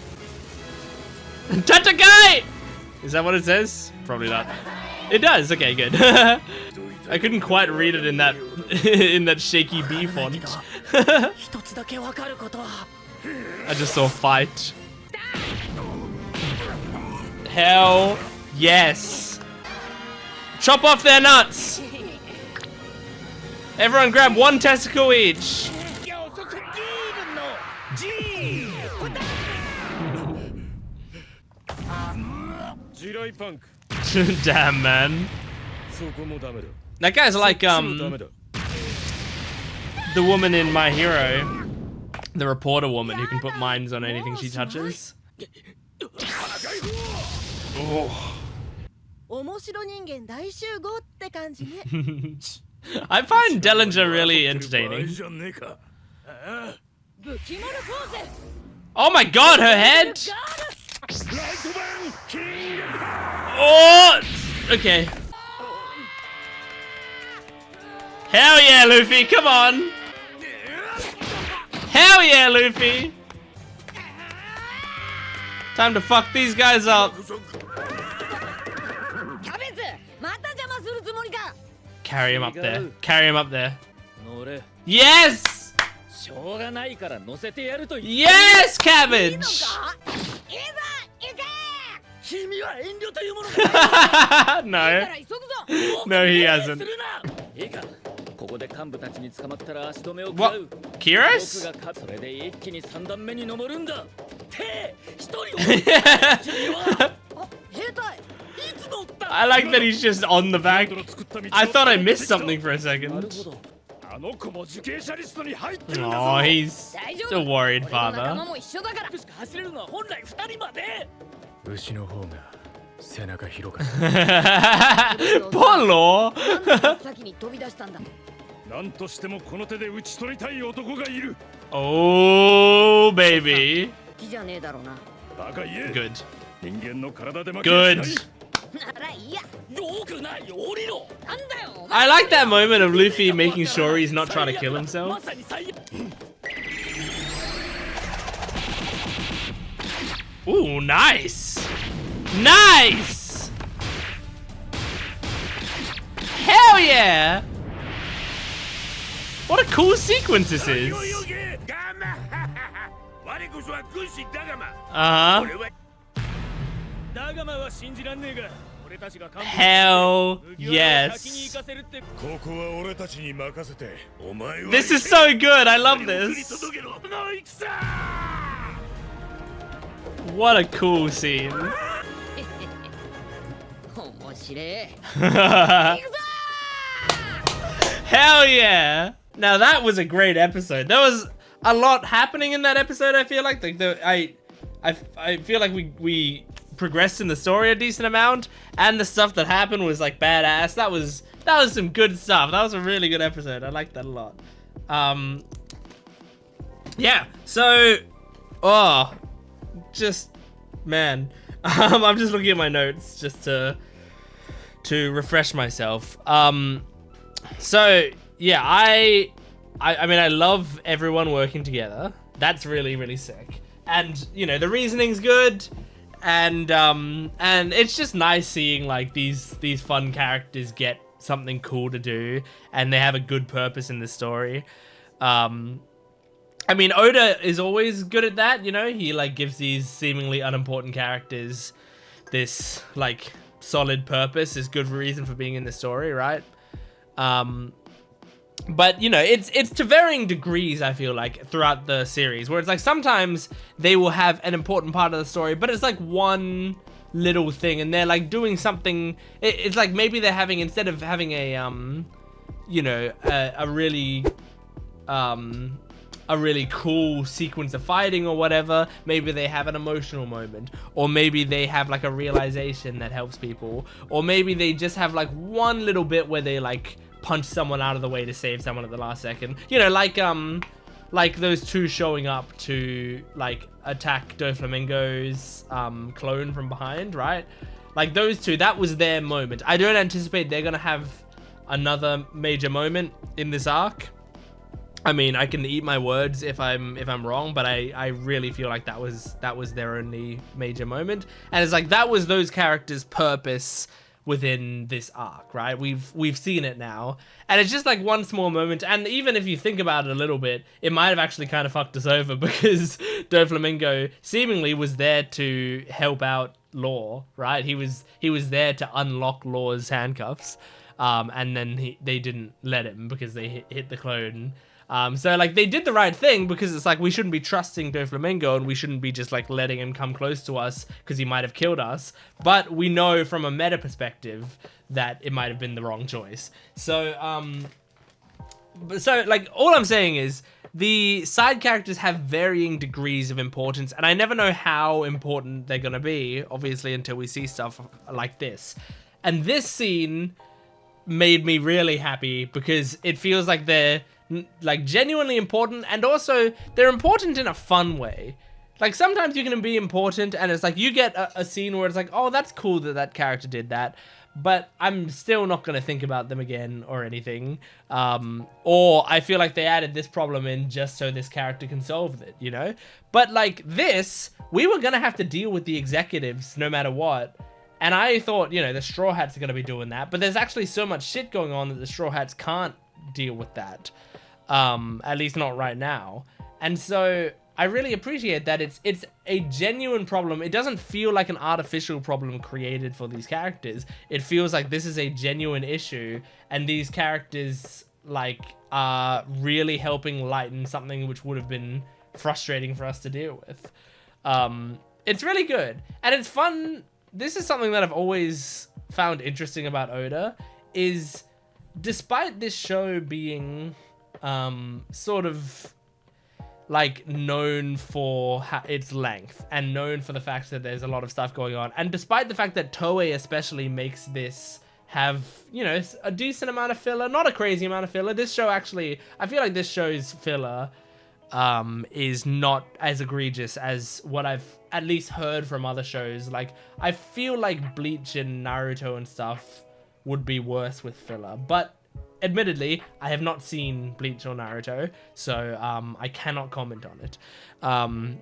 Tatakai! Is that what it says? Probably not. It does. Okay, good. I couldn't quite read it in that in that shaky B font. I just saw fight. Hell yes! Chop off their nuts! Everyone grab one testicle each. Damn, man. That guy's like the woman in My Hero, the reporter woman who can put mines on anything she touches. Oh. I find Dellinger really entertaining. Oh my god, her head! Oh! Okay. Hell yeah, Luffy, come on! Hell yeah, Luffy! Time to fuck these guys up. Carry him up there. Carry him up there. Yes! しょうがないから乗せてやると言って。 Yes, cabbage. いざ行け。君は遠慮というものが No. 急ぐぞ。 No, he hasn't. するな。いいか。ここで幹部たちに捕まったら足止めを食ら What? う。 Kiros? 僕がそれで一気に3段目に登るんだ。て一人君は。あ、兵隊。いつ乗った。 I like that he's just on the back. I thought I missed something for a なる second. ほど。あの子も受刑者リストに入ってるんだぞ。 Oh, he's a worried 仲間 father. も一緒だから。走れるのは本来2人まで。牛の方が背中広かった。 Polo. 先に飛び出したんだ。なんとしてもこの手で討ち取りたい男がいる。 Oh, baby. 気じゃねえだろうな。バカ言え。 Good. 人間の体で負 Good. ならいいや。よくない。降りろ。なんだよ。 I like that moment of Luffy making sure he's not trying to kill himself. まさに最悪。 Ooh, nice. Nice. Hell yeah. What a cool sequence this is. Uh-huh. Hell yes. This is so good. I love this. What a cool scene. 面白い。 Hell yeah. Now that was a great episode. There was a lot happening in that episode. I feel like I feel like we progressed in the story a decent amount, and the stuff that happened was like badass. That was some good stuff. That was a really good episode. I liked that a lot. Yeah. So, just man, I'm just looking at my notes just to refresh myself. So yeah, I mean, I love everyone working together. That's really, really sick. And you know, the reasoning's good, and it's just nice seeing like these fun characters get something cool to do, and they have a good purpose in the story. I mean, Oda is always good at that, you know? He like gives these seemingly unimportant characters this like solid purpose, this good reason for being in the story, right? But you know, it's to varying degrees, I feel like, throughout the series, where it's like sometimes they will have an important part of the story, but it's like one little thing, and they're like doing something. It's like maybe they're having, instead of having a you know, a really cool sequence of fighting or whatever, maybe they have an emotional moment, or maybe they have like a realization that helps people, or maybe they just have like one little bit where they like punch someone out of the way to save someone at the last second, you know, like those two showing up to like attack DOFLAMINGO'S clone from behind, right? Like those two, that was their moment. I don't anticipate they're gonna have another major moment in this arc. I mean, I can eat my words if I'm wrong, but I really feel like that was their only major moment, and it's like that was those characters' purpose within this arc, right? We've seen it now, and it's just like one small moment. And even if you think about it a little bit, it might have actually kind of fucked us over, because DOFLAMINGO seemingly was there to help out Law, right? He was there to unlock Law's handcuffs, and then they didn't let him because they hit the clone. So like they did the right thing, because it's like we shouldn't be trusting DOFLAMINGO, and we shouldn't be just like letting him come close to us because he might have killed us. But we know from a meta perspective that it might have been the wrong choice. So like all I'm saying is the side characters have varying degrees of importance, and I never know how important they're gonna be, obviously, until we see stuff like this. And this scene made me really happy, because it feels like they're like genuinely important, and also they're important in a fun way. Like sometimes you can be important and it's like you get a scene where it's like, oh, that's cool that character did that, but I'm still not going to think about them again or anything. Or I feel like they added this problem in just so this character can solve it, you know? But like this, we were going to have to deal with the executives no matter what. And I thought, you know, the Straw Hats are going to be doing that, but there's actually so much shit going on that the Straw Hats can't deal with that. at least not right now. And so I really appreciate that it's a genuine problem. It doesn't feel like an artificial problem created for these characters. It feels like this is a genuine issue, and these characters like are really helping lighten something which would have been frustrating for us to deal with. It's really good, and it's fun. This is something that I've always found interesting about Oda, is despite this show being sort of like known for its length and known for the fact that there's a lot of stuff going on, and despite the fact that Toei especially makes this have, you know, a decent amount of filler, not a crazy amount of filler. This show actually, I feel like this show's filler is not as egregious as what I've at least heard from other shows. Like, I feel like Bleach and Naruto and stuff would be worse with filler, but admittedly, I have not seen Bleach or Naruto, so I cannot comment on it. And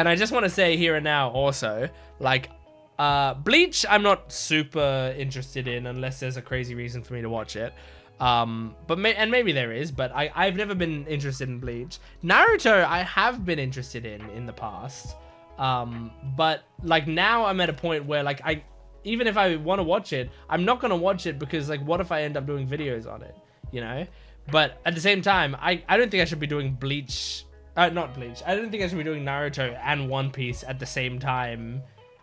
I just want to say here and now also, like, Bleach I'm not super interested in unless there's a crazy reason for me to watch it. But maybe there is, but I've never been interested in Bleach. Naruto I have been interested in the past. But like now I'm at a point where like even if I want to watch it, I'm not going to watch it because like what if I end up doing videos on it, you know? But at the same time, I don't think I should be doing Bleach, not Bleach. I don't think I should be doing Naruto and One Piece at the same time,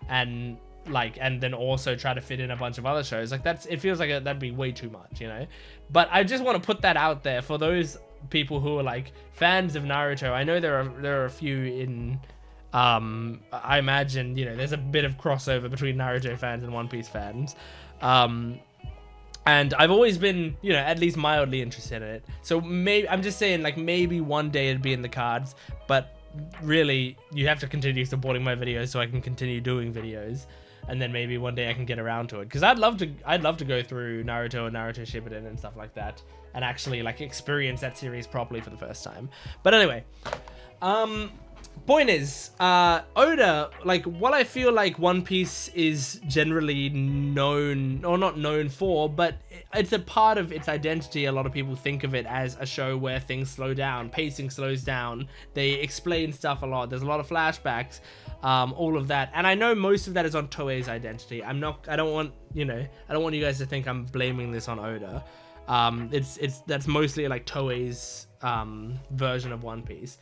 and then also try to fit in a bunch of other shows. Like it feels like that'd be way too much, you know? But I just want to put that out there for those people who are like fans of Naruto. I know there are a few in, I imagine, you know, there's a bit of crossover between Naruto fans and One Piece fans. And I've always been, you know, at least mildly interested in it. So maybe, I'm just saying, like, maybe one day it'd be in the cards, but really you have to continue supporting my videos so I can continue doing videos, and then maybe one day I can get around to it, because I'd love to go through Naruto and Naruto Shippuden and stuff like that and actually like experience that series properly for the first time. But anyway, point is, Oda, like, what I feel like One Piece is generally known, or not known for, but it's a part of its identity. A lot of people think of it as a show where things slow down, pacing slows down, they explain stuff a lot, there's a lot of flashbacks, all of that. And I know most of that is on Toei's identity. I don't want you guys to think I'm blaming this on Oda. That's mostly like Toei's version of One Piece.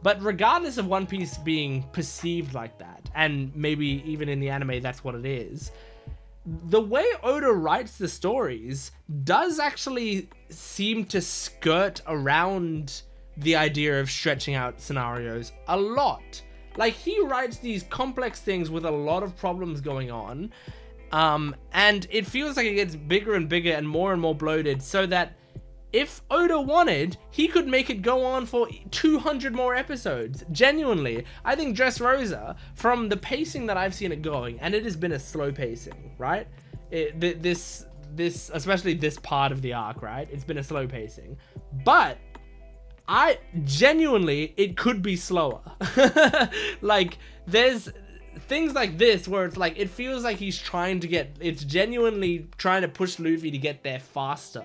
But regardless of One Piece being perceived like that, and maybe even in the anime that's what it is, the way Oda writes the stories does actually seem to skirt around the idea of stretching out scenarios a lot. Like, he writes these complex things with a lot of problems going on, and it feels like it gets bigger and bigger and more bloated, so that if Oda wanted, he could make it go on for 200 more episodes. Genuinely, I think Dressrosa, from the pacing that I've seen it going, and it has been a slow pacing, right? This especially this part of the arc, right? It's been a slow pacing, but it could be slower. Like, there's things like this where it's like, it feels like it's genuinely trying to push Luffy to get there faster,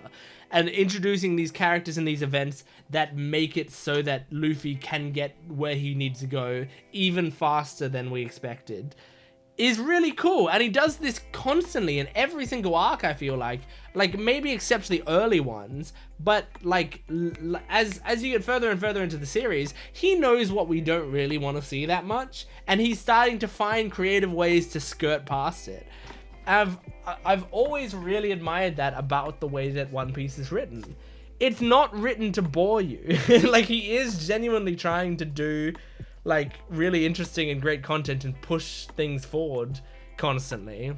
and introducing these characters and these events that make it so that Luffy can get where he needs to go even faster than we expected is really cool. And he does this constantly in every single arc, I feel like maybe except the early ones, but like as you get further and further into the series, he knows what we don't really want to see that much, and he's starting to find creative ways to skirt past it. I've always really admired that about the way that One Piece is written. It's not written to bore you. Like, he is genuinely trying to do like really interesting and great content and push things forward constantly.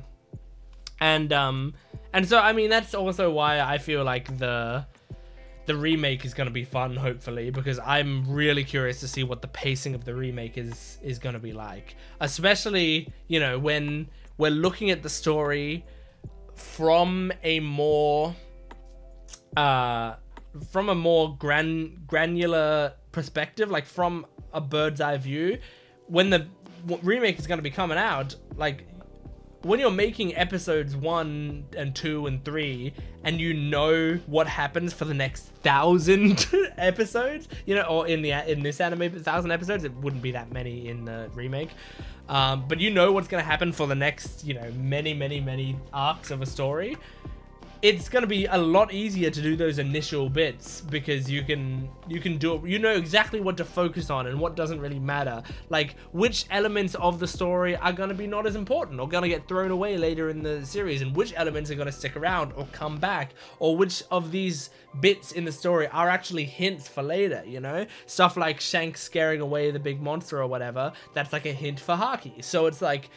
And so I mean, that's also why I feel like the remake is going to be fun, hopefully, because I'm really curious to see what the pacing of the remake is going to be like, especially, you know, when we're looking at the story from a more granular perspective, like from a bird's eye view. When the remake is going to be coming out, like, making episodes 1 and 2 and 3, and you know what happens for the next 1,000 episodes, you know, or in this anime 1,000 episodes, it wouldn't be that many in the remake, but you know what's gonna happen for the next, you know, many arcs of a story. It's gonna be a lot easier to do those initial bits because you can do it. You know exactly what to focus on and what doesn't really matter. Like which elements of the story are gonna be not as important or gonna get thrown away later in the series, and which elements are gonna stick around or come back, or which of these bits in the story are actually hints for later. You know, stuff like Shanks scaring away the big monster or whatever. That's like a hint for Haki. So it's like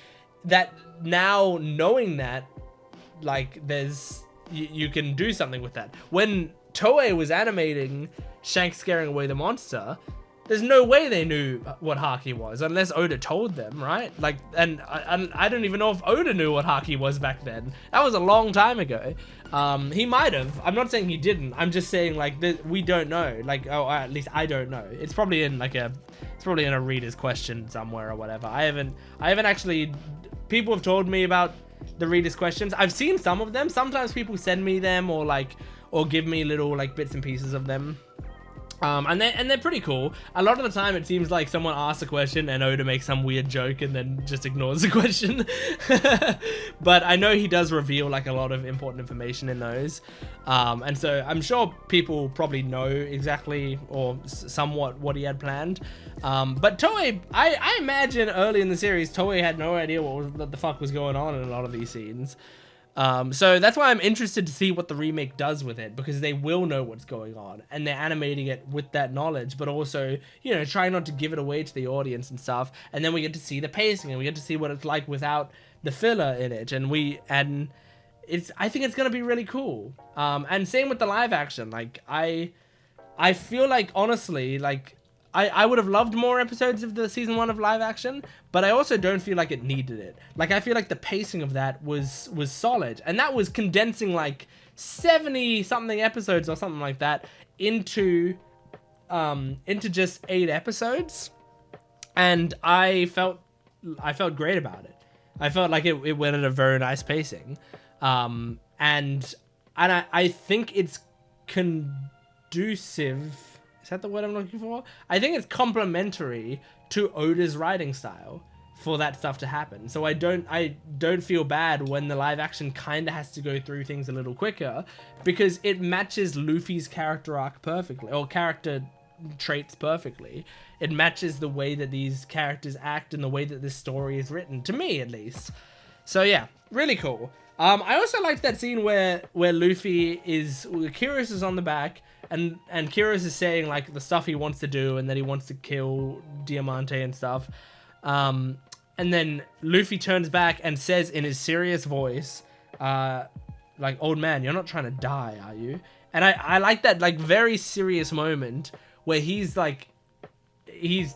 that now, knowing that, like you can do something with that. When Toei was animating Shanks scaring away the monster, there's no way they knew what Haki was unless Oda told them, right? Like, and I don't even know if Oda knew what Haki was back then. That was a long time ago. He might have. I'm not saying he didn't. I'm just saying like we don't know. Like, oh, at least I don't know. It's probably in a reader's question somewhere or whatever. I haven't actually. People have told me about the readers' questions. I've seen some of them. Sometimes people send me them or give me little like bits and pieces of them. And they're pretty cool. A lot of the time it seems like someone asks a question and Oda makes some weird joke and then just ignores the question. But I know he does reveal like a lot of important information in those. And so I'm sure people probably know exactly or somewhat what he had planned. But Toei, I imagine early in the series, Toei had no idea what the fuck was going on in a lot of these scenes. So that's why I'm interested to see what the remake does with it, because they will know what's going on and they're animating it with that knowledge, but also, you know, trying not to give it away to the audience and stuff. And then we get to see the pacing and we get to see what it's like without the filler in it. I think it's going to be really cool. And same with the live action. Like I feel like, honestly, like I would have loved more episodes of the season 1 of live action, but I also don't feel like it needed it. Like I feel like the pacing of that was solid, and that was condensing like 70 something episodes or something like that into just 8 episodes, and I felt great about it. I felt like it went at a very nice pacing, and I think it's conducive. Is that the word I'm looking for? I think it's complementary to Oda's writing style for that stuff to happen. So I don't feel bad when the live action kind of has to go through things a little quicker, because it matches Luffy's character arc perfectly, or character traits perfectly. It matches the way that these characters act and the way that this story is written, to me at least. So yeah, really cool. I also liked that scene where Luffy Kyrus is on the back, and Kyrus is saying like the stuff he wants to do and that he wants to kill Diamante and stuff. And then Luffy turns back and says in his serious voice, like, "Old man, you're not trying to die, are you?" And I like that like very serious moment where he's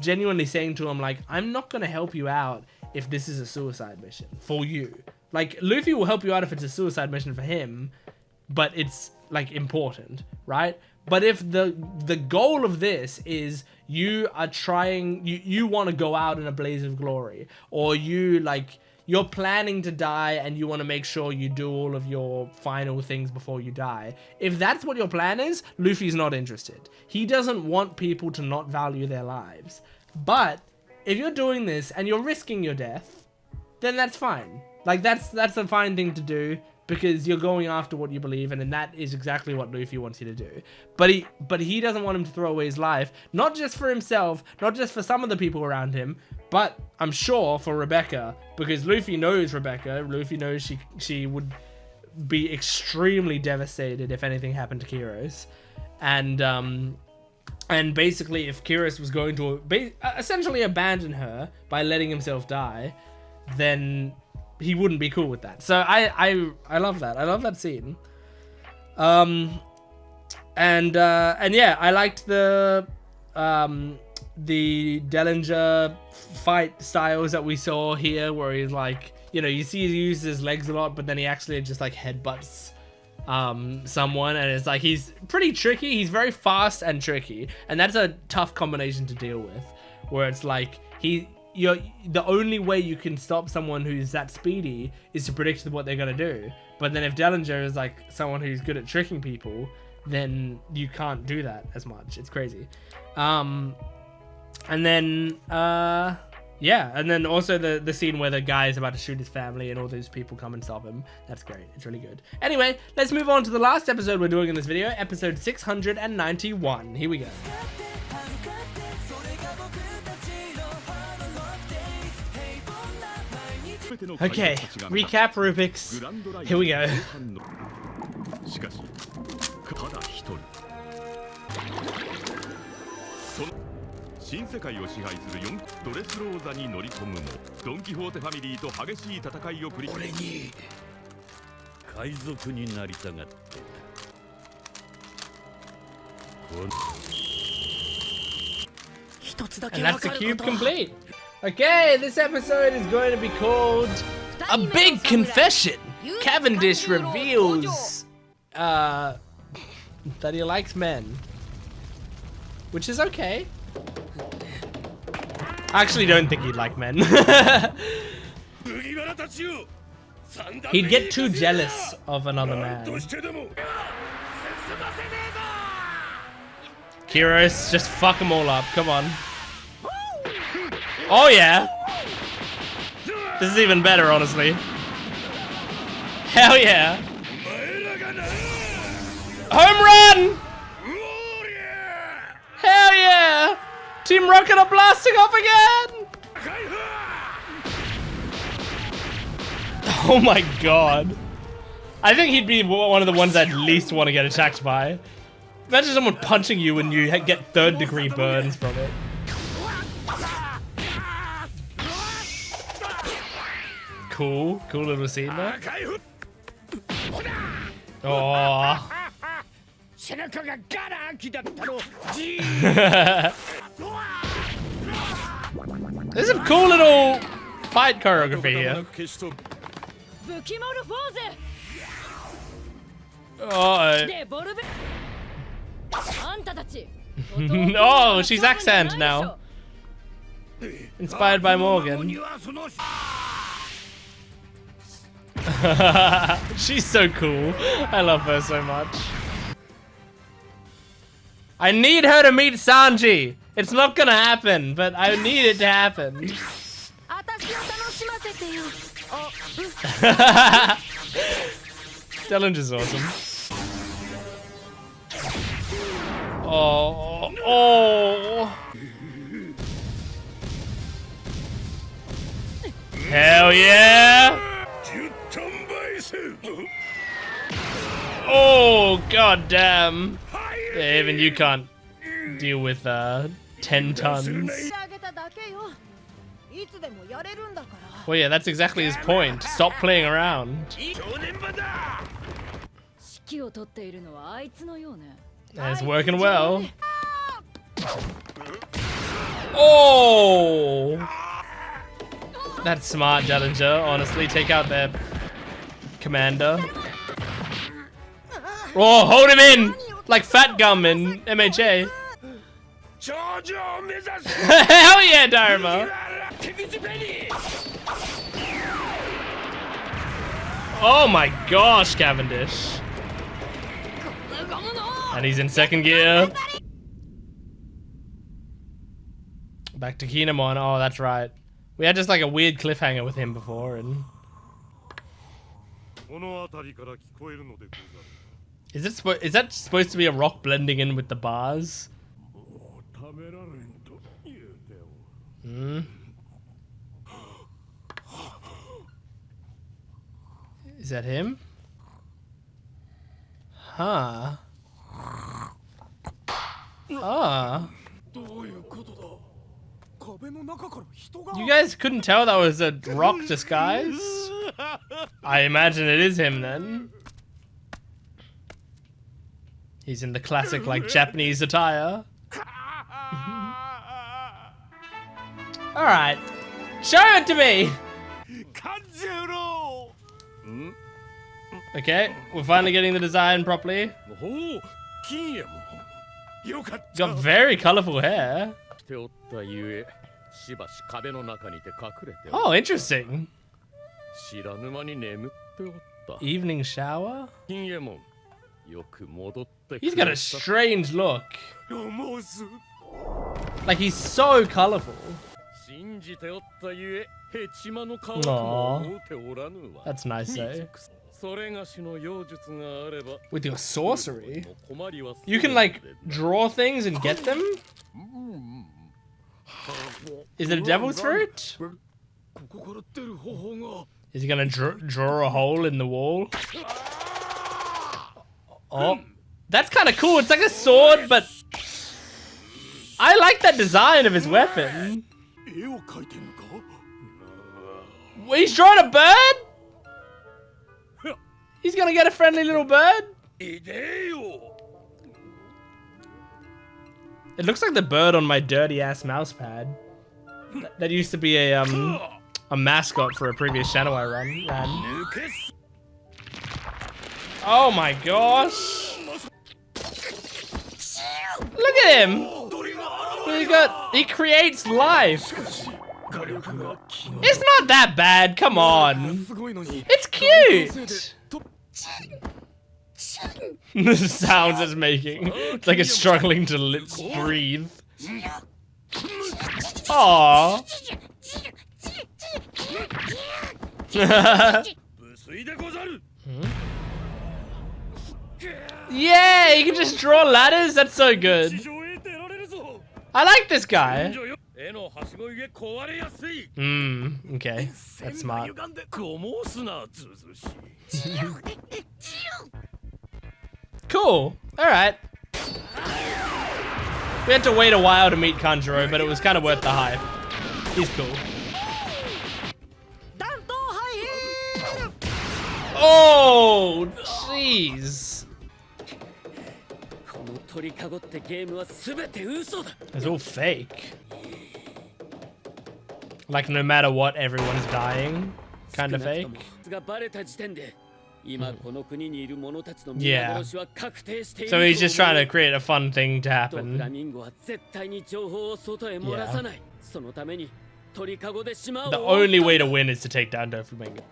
genuinely saying to him like, "I'm not going to help you out if this is a suicide mission for you." Like, Luffy will help you out if it's a suicide mission for him, but it's like important, right? But if the goal of this is you are trying, you want to go out in a blaze of glory, or you're planning to die and you want to make sure you do all of your final things before you die. If that's what your plan is, Luffy's not interested. He doesn't want people to not value their lives. But if you're doing this and you're risking your death, then that's fine. Like that's a fine thing to do, because you're going after what you believe in, and that is exactly what Luffy wants you to do. But he doesn't want him to throw away his life, not just for himself, not just for some of the people around him, but I'm sure for Rebecca, because Luffy knows Rebecca. Luffy knows she would be extremely devastated if anything happened to Kyrus. And basically if Kyrus was going to essentially abandon her by letting himself die, then he wouldn't be cool with that. So I love that. I love that scene. And yeah, I liked the Dellinger fight styles that we saw here, where he's like, you know, you see he uses his legs a lot, but then he actually just like headbutts someone, and it's like he's pretty tricky. He's very fast and tricky, and that's a tough combination to deal with, where it's like the only way you can stop someone who's that speedy is to predict what they're gonna do. But then if Dellinger is like someone who's good at tricking people, then you can't do that as much. It's crazy. And then yeah, and then also the scene where the guy is about to shoot his family and all those people come and stop him. That's great. It's really good. Anyway, let's move on to the last episode we're doing in this video, episode 691. Here we go. Okay, recap Rubik's. Here we go. 新世界を支配する4ドレスローザに乗り込むもドン・キホーテファミリーと激しい戦いを繰り返す。俺に海賊になりたがってた。And that's the cube complete. Okay, this episode is going to be called A Big Confession. Cavendish reveals that he likes men, which is okay. I actually don't think he'd like men. He'd get too jealous of another man. Kyros, just fuck them all up. Come on. Oh yeah. This is even better, honestly. Hell yeah. Home run! Hell yeah! Team Rocket are blasting off again! Oh my god. I think he'd be one of the ones I'd least want to get attacked by. Imagine someone punching you and you get 3rd degree burns from it. Cool. Cool little scene there. Oh. There's some cool little fight choreography here. Oh, she's accent now. Inspired by Morgan. She's so cool. I love her so much. I need her to meet Sanji. It's not gonna happen, but I need it to happen. Dellinger's awesome. Oh, oh. Hell yeah. Oh, god damn. Yeah, even you can't deal with 10 tons. Well, yeah, that's exactly his point. Stop playing around. Yeah, it's working well. Oh! That's smart, Dellinger. Honestly, take out their commander. Oh, hold him in! Like Fat Gum in MHA. Hell yeah, Dharma! Oh my gosh, Cavendish. And he's in 2nd gear. Back to Kinemon. Oh, that's right. We had just like a weird cliffhanger with him before, and... Is that supposed to be a rock blending in with the bars? Hmm. Is that him? Huh. Ah. You guys couldn't tell that was a rock disguise? I imagine it is him then. He's in the classic, like, Japanese attire. Alright. Show it to me! Okay, we're finally getting the design properly. Got very colorful hair. しばし壁の中にて隠れておる。 Oh, interesting. 知らぬ間に眠っておった。 Evening shower? 金右衛門、よく戻ってく He's れ got た。 a strange look. 思うず Like, he's so colorful. 信じておったゆえ、ヘチマの顔とも思うておらぬわ。 That's nice, though. それがしの妖術があれば、 With your sorcery? 困りは You can, like, draw things and get them? Is it a devil's fruit? ここから出る方法が。 Is he gonna draw a hole in the wall? Oh, that's kind of cool. It's like a sword, but I like that design of his weapon. 絵を描いてんのか？ He's drawing a bird? He's gonna get a friendly little bird? いでよ。 It looks like the bird on my dirty ass mouse pad. That used to be a mascot for a previous channel I ran. Oh my gosh! Look at him! He creates life. It's not that bad. Come on. It's cute. The sounds it's making. It's like it's struggling to breathe. Aww. Yeah, you can just draw ladders. That's so good. I like this guy. Okay. That's smart. Cool. Alright. We had to wait a while to meet Kanjuro, but it was kind of worth the hype. He's cool. Oh, jeez. It's all fake. Like, no matter what, everyone's dying. Kind of fake. Yeah. So he's just trying to create a fun thing to happen. Yeah. The only way to win is to take down DOFLAMINGO.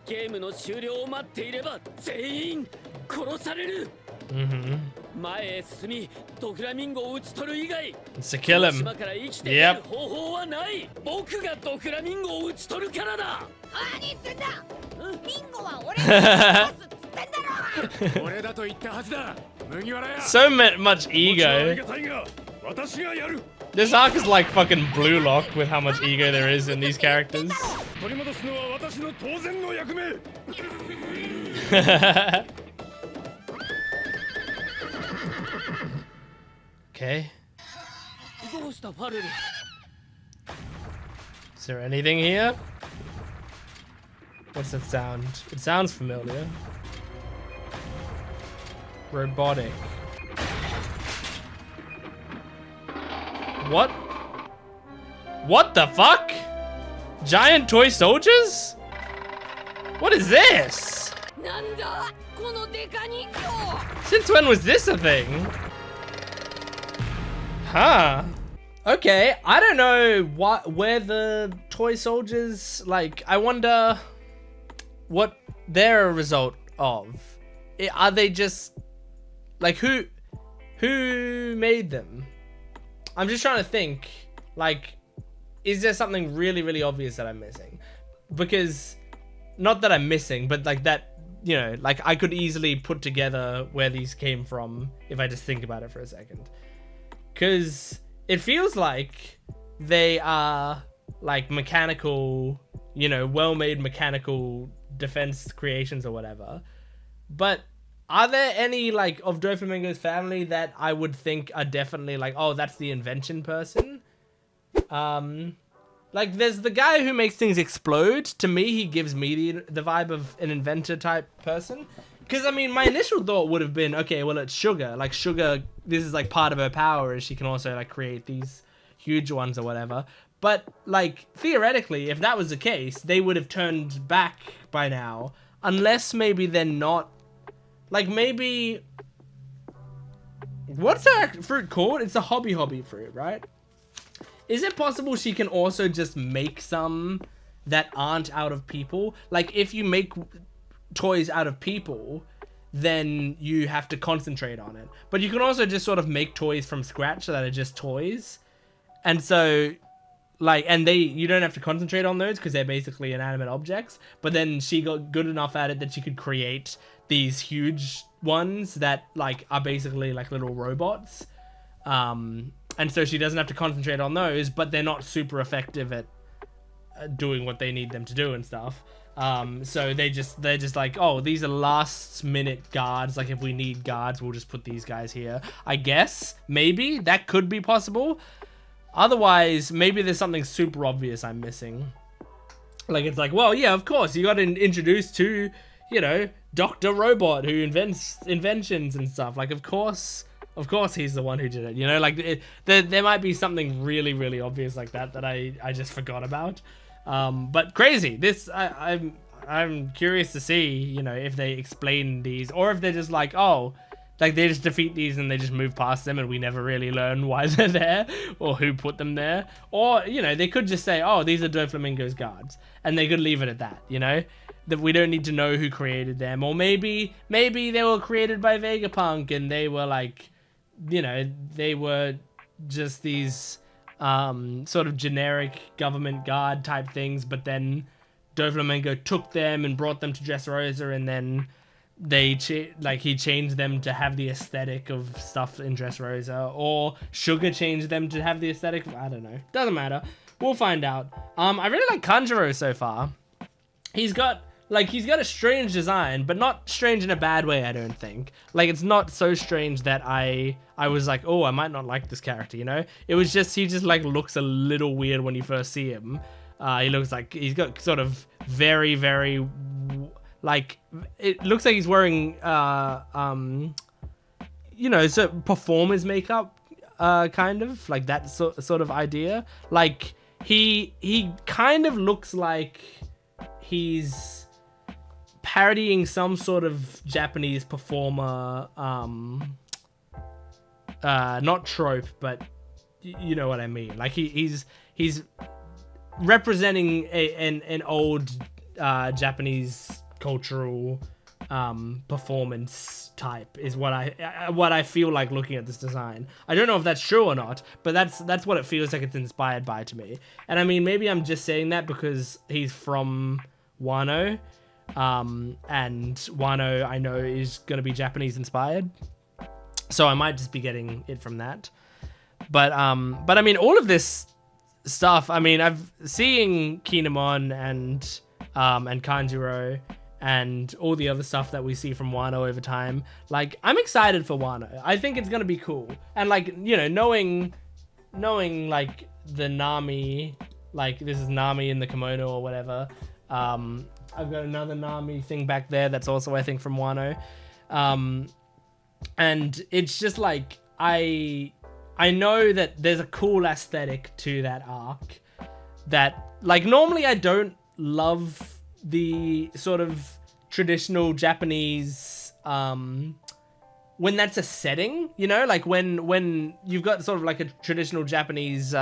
It's to kill him. Yep. So much ego. This arc is like fucking Blue Lock with how much ego there is in these characters. Okay. Is there anything here? What's that sound? It sounds familiar. Robotic. What? What the fuck? Giant toy soldiers? What is this? Since when was this a thing? Huh. Okay, I don't know where the toy soldiers, like, I wonder what they're a result of. Are they just, like, who made them? I'm just trying to think, like, is there something really, really obvious that I'm missing? Because, not that I'm missing, but like that, you know, like I could easily put together where these came from if I just think about it for a second. Because it feels like they are like mechanical, you know, well-made mechanical defense creations or whatever. But are there any like of DOFLAMINGO'S family that I would think are definitely like, oh, that's the invention person? Like there's the guy who makes things explode. To me, he gives me the vibe of an inventor type person. Because, I mean, my initial thought would have been, okay, well, it's Sugar. Like, Sugar, this is, like, part of her power is she can also, like, create these huge ones or whatever. But, like, theoretically, if that was the case, they would have turned back by now. Unless maybe they're not... Like, maybe... What's that fruit called? It's a hobby fruit, right? Is it possible she can also just make some that aren't out of people? Like, if you make toys out of people, then you have to concentrate on it. But you can also just sort of make toys from scratch that are just toys. And so, like, and you don't have to concentrate on those because they're basically inanimate objects. But then she got good enough at it that she could create these huge ones that, like, are basically like little robots. And so she doesn't have to concentrate on those, but they're not super effective at doing what they need them to do and stuff. So they're just like, oh, these are last minute guards. Like, if we need guards, we'll just put these guys here. I guess maybe that could be possible. Otherwise, maybe there's something super obvious I'm missing. Like, it's like, well, yeah, of course, you got to introduce to, you know, Dr. Robot who invents inventions and stuff. Like, of course he's the one who did it, you know? Like, there might be something really, really obvious like that I just forgot about. But crazy. This, I'm curious to see, you know, if they explain these, or if they're just like, oh, like, they just defeat these and they just move past them and we never really learn why they're there or who put them there. Or, you know, they could just say, oh, these are DOFLAMINGO'S guards, and they could leave it at that, you know? That we don't need to know who created them. Or maybe they were created by Vegapunk and they were like, you know, they were just these sort of generic government guard type things, but then DOFLAMINGO took them and brought them to Dressrosa, and then he changed them to have the aesthetic of stuff in Dressrosa, or Sugar changed them to have the aesthetic. I don't know. Doesn't matter. We'll find out. I really like Kanjuro so far. He's got a strange design, but not strange in a bad way, I don't think. Like, it's not so strange that I was like, oh, I might not like this character, you know? It was just, he just, like, looks a little weird when you first see him. He looks like, he's got sort of very, very, like, it looks like he's wearing, you know, so performer's makeup, kind of, like that sort of idea. Like, he kind of looks like he's parodying some sort of Japanese performer, not trope, but you know what I mean. Like, he's representing an old Japanese cultural performance type is what I feel like looking at this design. I don't know if that's true or not, but that's what it feels like it's inspired by to me. And I mean, maybe I'm just saying that because he's from Wano, and Wano I know is going to be Japanese inspired, so I might just be getting it from that. But I mean, all of this stuff, I mean, I've seeing Kinemon and Kanjuro and all the other stuff that we see from Wano over time. Like, I'm excited for Wano. I think it's gonna be cool. And, like, you know, knowing like the Nami, like, this is Nami in the kimono or whatever. I've got another Nami thing back there that's also, I think, from Wano. And it's just like, I know that there's a cool aesthetic to that arc that, like, normally I don't love the sort of traditional Japanese, when that's a setting, you know, like when you've got sort of like a traditional Japanese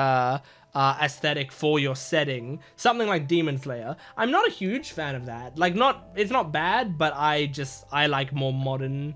aesthetic for your setting, something like Demon Slayer. I'm not a huge fan of that. Like, it's not bad, but I like more modern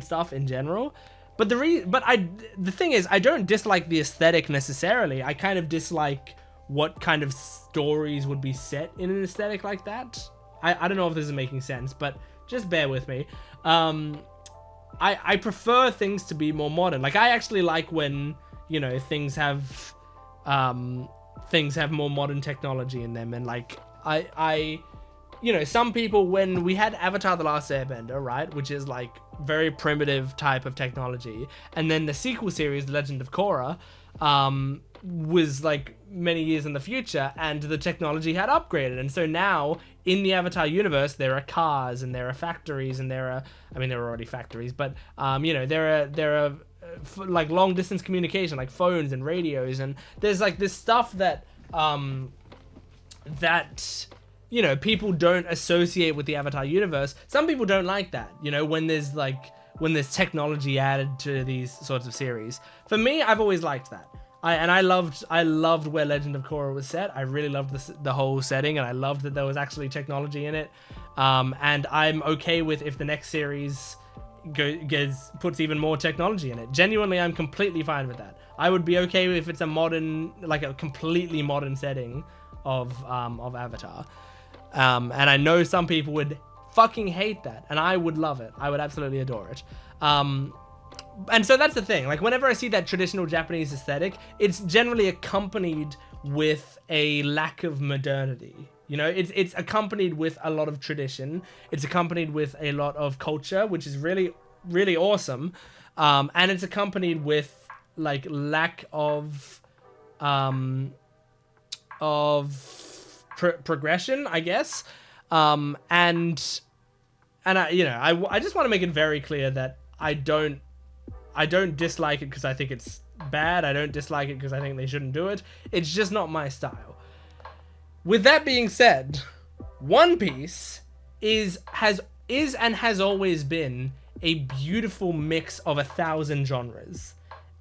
stuff in general. But the thing is, I don't dislike the aesthetic necessarily. I kind of dislike what kind of stories would be set in an aesthetic like that. I don't know if this is making sense, but just bear with me. I prefer things to be more modern. Like, I actually like when, you know, things have more modern technology in them. And, like, you know, some people, when we had Avatar The Last Airbender, right, which is, like, very primitive type of technology, and then the sequel series, The Legend of Korra, was, like, many years in the future, and the technology had upgraded. And so now, in the Avatar universe, there are cars, and there are factories, and there are already factories, but, you know, there are like, long-distance communication, like phones and radios, and there's, like, this stuff that, you know, people don't associate with the Avatar universe. Some people don't like that, you know, when there's technology added to these sorts of series. For me, I've always liked that. I loved where Legend of Korra was set. I really loved the whole setting, and I loved that there was actually technology in it. And I'm okay with if the next series puts even more technology in it. Genuinely, I'm completely fine with that. I would be okay if it's a modern, like a completely modern setting of Avatar. And I know some people would fucking hate that, and I would love it. I would absolutely adore it. And so that's the thing. Like, whenever I see that traditional Japanese aesthetic, it's generally accompanied with a lack of modernity. You know, it's accompanied with a lot of tradition. It's accompanied with a lot of culture, which is really, really awesome. And it's accompanied with like lack of progression, I guess. And I, you know, I just want to make it very clear that I don't dislike it because I think it's bad. I don't dislike it because I think they shouldn't do it. It's just not my style. With that being said, One Piece is and has always been a beautiful mix of 1,000 genres.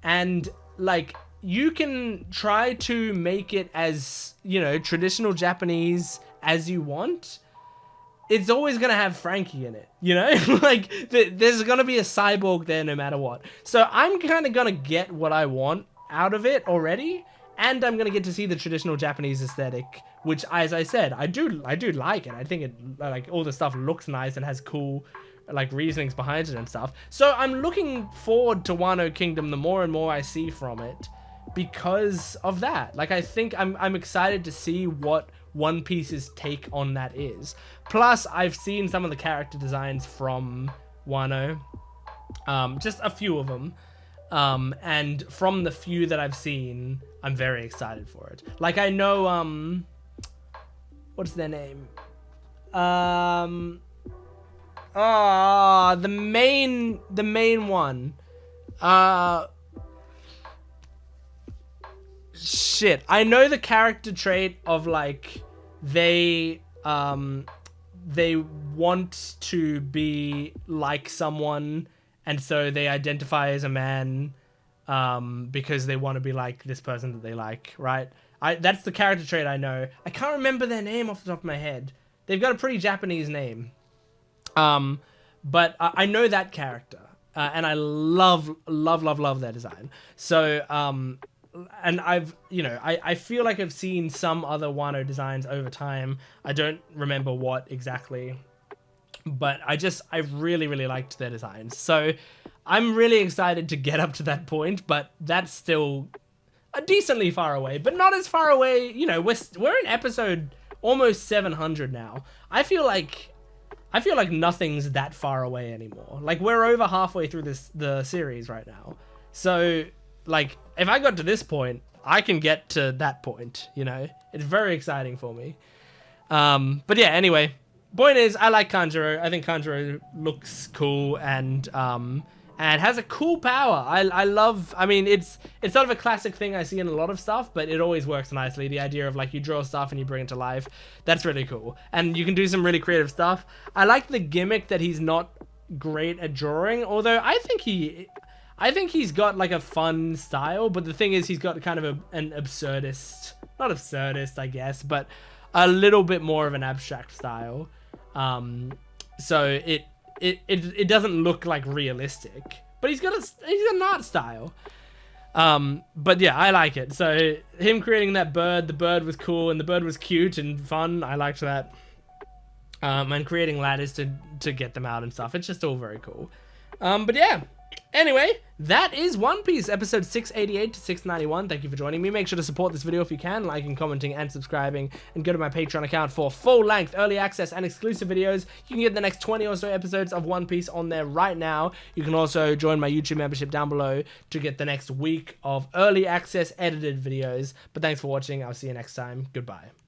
And like, you can try to make it as, you know, traditional Japanese as you want. It's always going to have Frankie in it, you know? Like, there's going to be a cyborg there no matter what. So I'm kind of going to get what I want out of it already, and I'm going to get to see the traditional Japanese aesthetic, which, as I said, I do like it. I think it, like, all the stuff looks nice and has cool, like, reasonings behind it and stuff. So I'm looking forward to Wano Kingdom the more and more I see from it because of that. Like, I think I'm excited to see what One Piece's take on that is. Plus, I've seen some of the character designs from Wano, just a few of them, and from the few that I've seen, I'm very excited for it. Like, I know, what's their name? The main one. Shit. I know the character trait of, like, they want to be like someone, and so they identify as a man, because they want to be like this person that they like, right? That's the character trait I know. I can't remember their name off the top of my head. They've got a pretty Japanese name. But I know that character, and I love their design. So, and I've, you know, I feel like I've seen some other Wano designs over time. I don't remember what exactly, but I really, really liked their designs. So I'm really excited to get up to that point, but that's still decently far away, but not as far away. You know, we're in episode almost 700 now. I feel like nothing's that far away anymore. Like, we're over halfway through the series right now. So, like, if I got to this point, I can get to that point, you know? It's very exciting for me. But yeah, anyway, point is, I like Kanjuro. I think Kanjuro looks cool and has a cool power. I mean, it's sort of a classic thing I see in a lot of stuff, but it always works nicely. The idea of, like, you draw stuff and you bring it to life, that's really cool. And you can do some really creative stuff. I like the gimmick that he's not great at drawing, although I think he's got, like, a fun style, but the thing is, he's got kind of an absurdist, not absurdist, I guess, but a little bit more of an abstract style. So it doesn't look, like, realistic, but he's got an art style. But yeah, I like it. So him creating that bird, the bird was cool, and the bird was cute and fun. I liked that. And creating ladders to get them out and stuff. It's just all very cool. But yeah. Anyway, that is One Piece, episode 688 to 691. Thank you for joining me. Make sure to support this video if you can, liking, commenting, and subscribing. And go to my Patreon account for full-length, early access, and exclusive videos. You can get the next 20 or so episodes of One Piece on there right now. You can also join my YouTube membership down below to get the next week of early access edited videos. But thanks for watching. I'll see you next time. Goodbye.